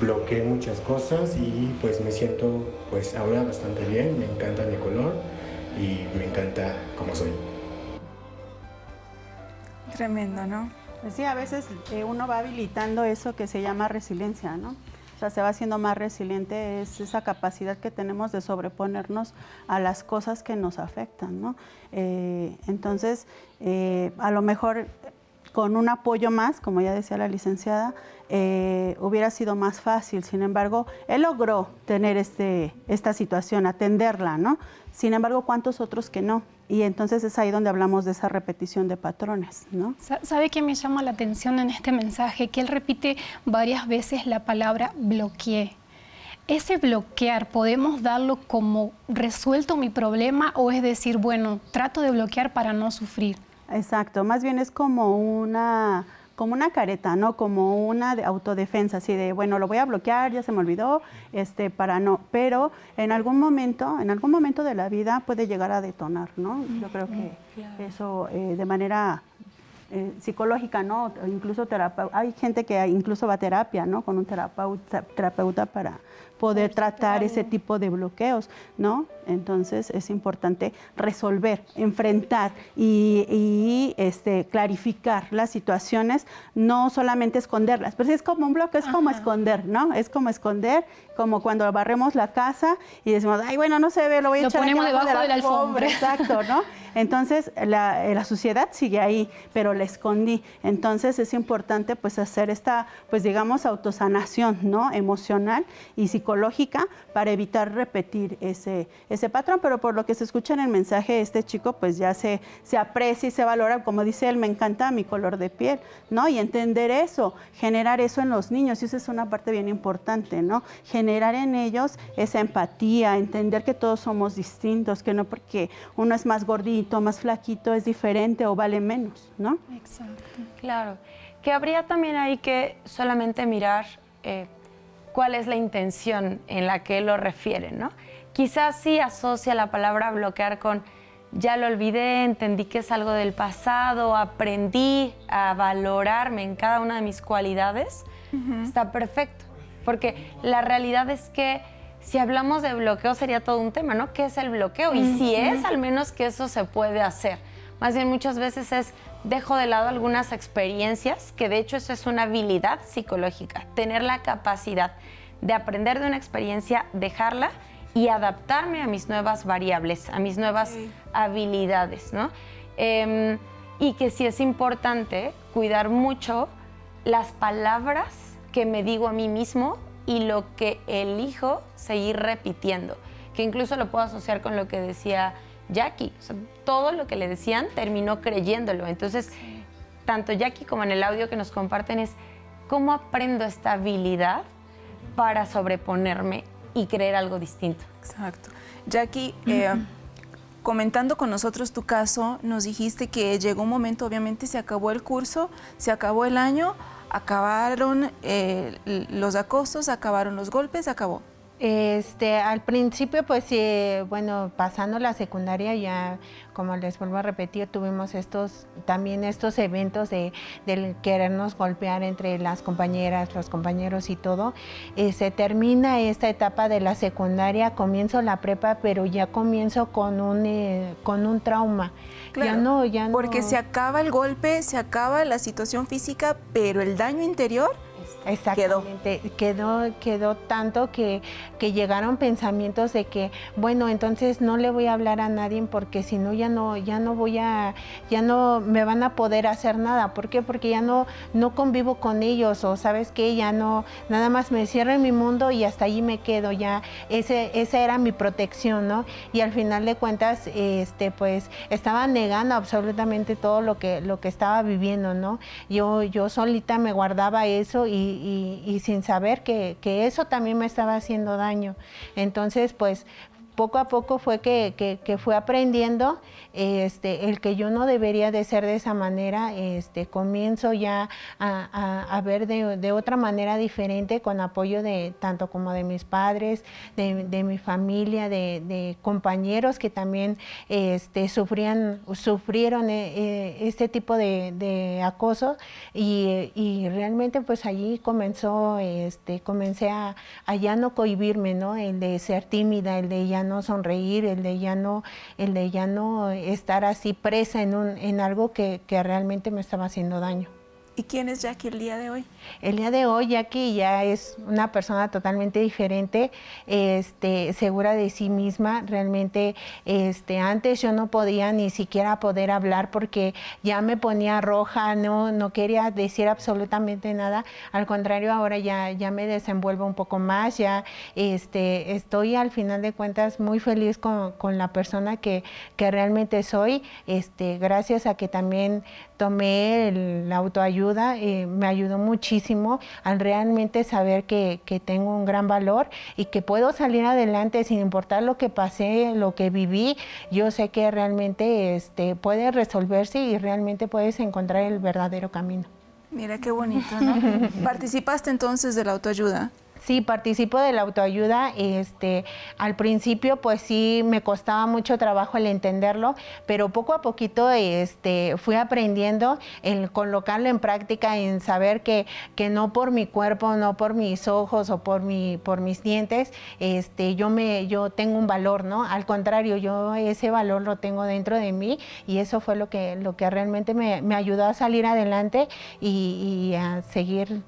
bloqueé muchas cosas y pues me siento pues ahora bastante bien, me encanta mi color y me encanta cómo soy. Tremendo, ¿no? Pues sí, a veces uno va habilitando eso que se llama resiliencia, ¿no? O sea, se va haciendo más resiliente, es esa capacidad que tenemos de sobreponernos a las cosas que nos afectan, ¿no? Entonces, a lo mejor con un apoyo más, como ya decía la licenciada, hubiera sido más fácil. Sin embargo, él logró tener esta situación, atenderla, ¿no? Sin embargo, ¿cuántos otros que no? Y entonces es ahí donde hablamos de esa repetición de patrones, ¿no? ¿Sabe qué me llama la atención en este mensaje? Que él repite varias veces la palabra bloqueé. ¿Ese bloquear podemos darlo como resuelto mi problema o es decir, bueno, trato de bloquear para no sufrir? Exacto, más bien es como una careta, ¿no? Como una autodefensa, así de, bueno, lo voy a bloquear, ya se me olvidó, para no. Pero en algún momento de la vida puede llegar a detonar, ¿no? Yo creo que eso de manera psicológica, ¿no? O incluso hay gente que incluso va a terapia, ¿no? Con un terapeuta para poder tratar ese tipo de bloqueos, ¿no? Entonces es importante resolver, enfrentar y clarificar las situaciones, no solamente esconderlas, pero si es como un bloqueo, es como esconder, ¿no? Es como esconder, como cuando barremos la casa y decimos, ay, bueno, no se ve, lo voy a echar ponemos debajo de la alfombra. Exacto, ¿no? Entonces la suciedad sigue ahí, pero la escondí. Entonces es importante pues hacer esta, pues digamos, autosanación, ¿no? Emocional y psicológica para evitar repetir ese patrón, pero por lo que se escucha en el mensaje, este chico pues ya se aprecia y se valora, como dice él, me encanta mi color de piel, ¿no? Y entender eso, generar eso en los niños, y esa es una parte bien importante, ¿no? Generar en ellos esa empatía, entender que todos somos distintos, que no porque uno es más gordito, más flaquito, es diferente o vale menos, ¿no? Exacto. Claro, que habría también ahí que solamente mirar cuál es la intención en la que él lo refiere, ¿no? Quizás sí asocia la palabra bloquear con ya lo olvidé, entendí que es algo del pasado, aprendí a valorarme en cada una de mis cualidades, está perfecto. Porque la realidad es que si hablamos de bloqueo sería todo un tema, ¿no? ¿Qué es el bloqueo? Y si es, al menos que eso se puede hacer. Más bien muchas veces es dejo de lado algunas experiencias, que de hecho eso es una habilidad psicológica, tener la capacidad de aprender de una experiencia, dejarla y adaptarme a mis nuevas variables, a mis nuevas habilidades, ¿no? Y que sí es importante cuidar mucho las palabras que me digo a mí mismo y lo que elijo seguir repitiendo, que incluso lo puedo asociar con lo que decía Jackie. O sea, todo lo que le decían terminó creyéndolo. Entonces, tanto Jackie como en el audio que nos comparten es cómo aprendo esta habilidad para sobreponerme y creer algo distinto. Exacto. Jackie, comentando con nosotros tu caso, nos dijiste que llegó un momento, obviamente se acabó el curso, se acabó el año, acabaron los acosos, acabaron los golpes, acabó. Al principio, pues bueno, pasando la secundaria ya, como les vuelvo a repetir, tuvimos también estos eventos de querernos golpear entre las compañeras, los compañeros y todo. Se termina esta etapa de la secundaria, comienzo la prepa, pero ya comienzo con un trauma. Claro, ya no. Porque se acaba el golpe, se acaba la situación física, pero el daño interior exactamente, quedó tanto que llegaron pensamientos de que, bueno, entonces no le voy a hablar a nadie porque si no ya no me van a poder hacer nada. ¿Por qué? Porque ya no convivo con ellos, o sabes qué, ya no, nada más me cierro en mi mundo y hasta allí me quedo, ya esa era mi protección, ¿no? Y al final de cuentas, pues estaba negando absolutamente todo lo que estaba viviendo, ¿no? Yo solita me guardaba eso y sin saber que eso también me estaba haciendo daño. Entonces, pues, poco a poco fue que fui aprendiendo el que yo no debería de ser de esa manera. Comienzo ya a ver de otra manera diferente, con apoyo de tanto como de mis padres, de mi familia, de compañeros que también sufrieron este tipo de acoso, y realmente pues allí comencé a ya no cohibirme, ¿no? El de ser tímida, el de ya no sonreír, el de ya no estar así presa en algo que realmente me estaba haciendo daño. ¿Y quién es Jackie el día de hoy? El día de hoy Jackie ya es una persona totalmente diferente, segura de sí misma. Realmente antes yo no podía ni siquiera poder hablar porque ya me ponía roja, no quería decir absolutamente nada. Al contrario, ahora ya me desenvuelvo un poco más, ya estoy al final de cuentas muy feliz con la persona que realmente soy, gracias a que también tomé la autoayuda. Me ayudó muchísimo al realmente saber que tengo un gran valor y que puedo salir adelante sin importar lo que pasé, lo que viví. Yo sé que realmente puede resolverse y realmente puedes encontrar el verdadero camino. Mira qué bonito, ¿no? ¿Participaste entonces de la autoayuda? Sí, participo de la autoayuda. Al principio pues sí me costaba mucho trabajo el entenderlo, pero poco a poquito fui aprendiendo el colocarlo en práctica, en saber que no por mi cuerpo, no por mis ojos o por mis dientes, yo tengo un valor, ¿no? Al contrario, yo ese valor lo tengo dentro de mí, y eso fue lo que realmente me ayudó a salir adelante y a seguir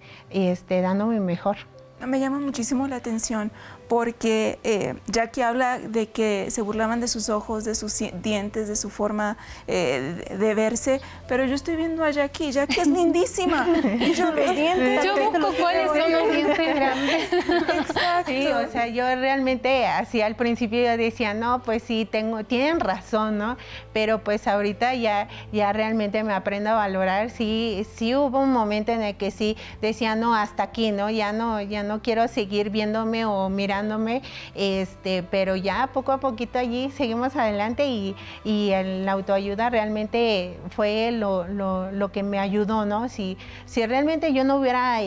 dando mi mejor. Me llama muchísimo la atención porque Jackie habla de que se burlaban de sus ojos, de sus dientes, de su forma de verse, pero yo estoy viendo a Jackie es lindísima. Y yo los dientes. Yo busco cuáles son los dientes grandes. Exacto. Sí, o sea, yo realmente así al principio yo decía, no, pues sí, tienen razón, ¿no? Pero pues ahorita ya realmente me aprendo a valorar. Sí hubo un momento en el que sí decía, no, hasta aquí, ¿no? Ya no quiero seguir viéndome o mirándome, pero ya poco a poquito allí seguimos adelante, y la autoayuda realmente fue lo que me ayudó, ¿no? Si realmente yo no hubiera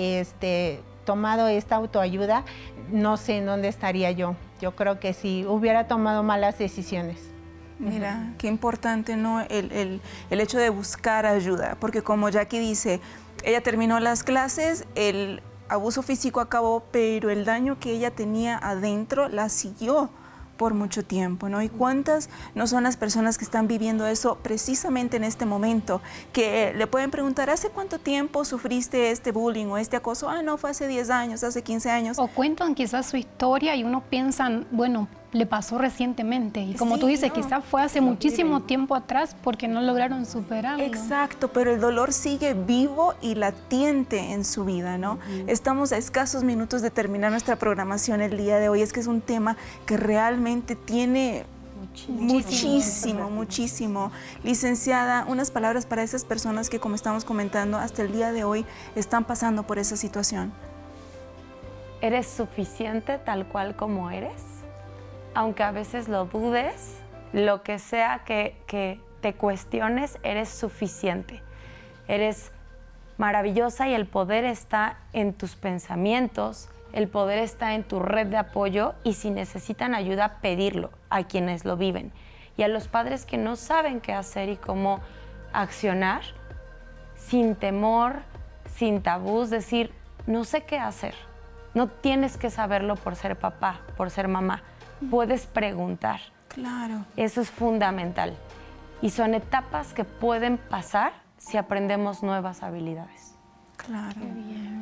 tomado esta autoayuda, no sé en dónde estaría yo. Yo creo que sí hubiera tomado malas decisiones. Mira, qué importante, ¿no? El hecho de buscar ayuda, porque como Jackie dice, ella terminó las clases, el abuso físico acabó, pero el daño que ella tenía adentro la siguió por mucho tiempo, ¿no? Y cuántas no son las personas que están viviendo eso precisamente en este momento, que le pueden preguntar, ¿hace cuánto tiempo sufriste este bullying o este acoso? Ah, no, fue hace 10 años, hace 15 años. O cuentan quizás su historia y uno piensa, bueno, le pasó recientemente. Y como Sí, tú dices, no. quizás fue hace muchísimo tiempo atrás porque no lograron superarlo. Exacto, pero el dolor sigue vivo y latiente en su vida, ¿no? Estamos a escasos minutos de terminar nuestra programación el día de hoy. Es que es un tema que realmente tiene muchísimo. Licenciada, unas palabras para esas personas que, como estamos comentando, hasta el día de hoy están pasando por esa situación. Eres suficiente tal cual como eres, aunque a veces lo dudes, lo que sea que te cuestiones, eres suficiente. Eres maravillosa y el poder está en tus pensamientos, El poder está en tu red de apoyo y si necesitan ayuda, pedirlo a quienes lo viven. Y a los padres que no saben qué hacer y cómo accionar, sin temor, sin tabús, decir, no sé qué hacer. No tienes que saberlo por ser papá, por ser mamá. Puedes preguntar. Claro. Eso es fundamental. Y son etapas que pueden pasar si aprendemos nuevas habilidades. Claro.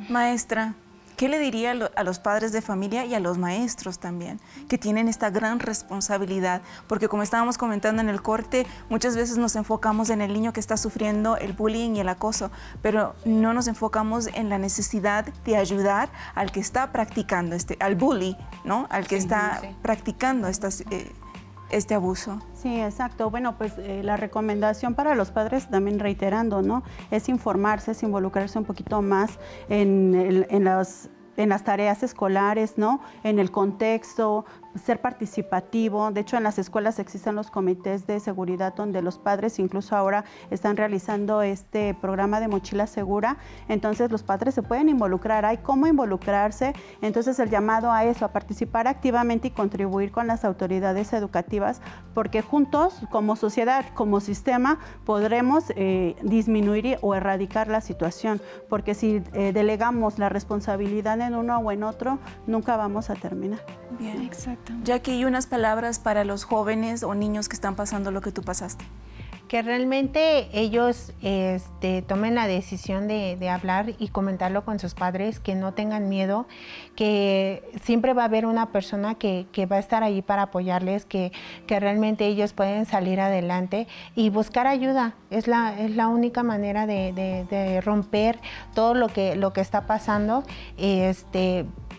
Maestra, ¿qué le diría a los padres de familia y a los maestros también, que tienen esta gran responsabilidad? Porque como estábamos comentando en el corte, muchas veces nos enfocamos en el niño que está sufriendo el bullying y el acoso, pero no nos enfocamos en la necesidad de ayudar al que está practicando, al bully, ¿no? Al que está practicando este abuso. Sí, exacto. Bueno, pues la recomendación para los padres, también reiterando, ¿no? Es informarse, es involucrarse un poquito más en las tareas escolares, ¿no? En el contexto, ser participativo. De hecho, en las escuelas existen los comités de seguridad donde los padres incluso ahora están realizando este programa de mochila segura. Entonces, los padres se pueden involucrar. Hay cómo involucrarse. Entonces, el llamado a eso, a participar activamente y contribuir con las autoridades educativas, porque juntos, como sociedad, como sistema, podremos disminuir o erradicar la situación. Porque si delegamos la responsabilidad en uno o en otro, nunca vamos a terminar. Bien, exacto. Jackie, ¿y unas palabras para los jóvenes o niños que están pasando lo que tú pasaste? Que realmente ellos tomen la decisión de hablar y comentarlo con sus padres, que no tengan miedo, que siempre va a haber una persona que va a estar ahí para apoyarles, que realmente ellos pueden salir adelante y buscar ayuda. Es la única manera de romper todo lo que está pasando.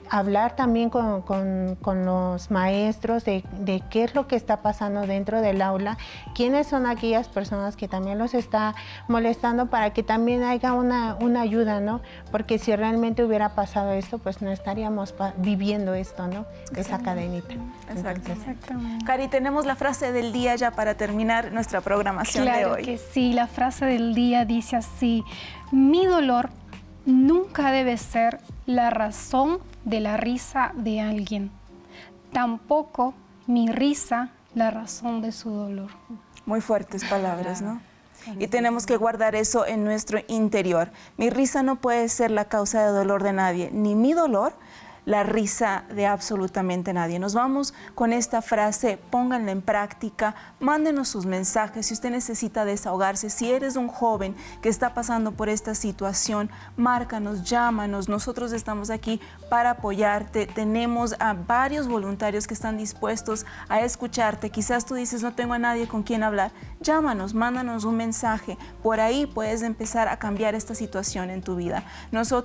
Hablar también con los maestros de qué es lo que está pasando dentro del aula, quiénes son aquellas personas que también los está molestando, para que también haya una ayuda, ¿no? Porque si realmente hubiera pasado esto, pues no estaríamos viviendo esto, ¿no? Esa cadenita. Exactamente. Cari, tenemos la frase del día ya para terminar nuestra programación de hoy. Claro que sí, la frase del día dice así: mi dolor nunca debe ser la razón de la risa de alguien, tampoco mi risa la razón de su dolor. Muy fuertes palabras, ¿no? Y tenemos que guardar eso en nuestro interior. Mi risa no puede ser la causa de dolor de nadie, ni mi dolor la risa de absolutamente nadie. Nos vamos con esta frase, pónganla en práctica, mándenos sus mensajes si usted necesita desahogarse. Si eres un joven que está pasando por esta situación, márcanos, llámanos, nosotros estamos aquí para apoyarte. Tenemos a varios voluntarios que están dispuestos a escucharte. Quizás tú dices, no tengo a nadie con quien hablar. Llámanos, mándanos un mensaje. Por ahí puedes empezar a cambiar esta situación en tu vida. Nosotros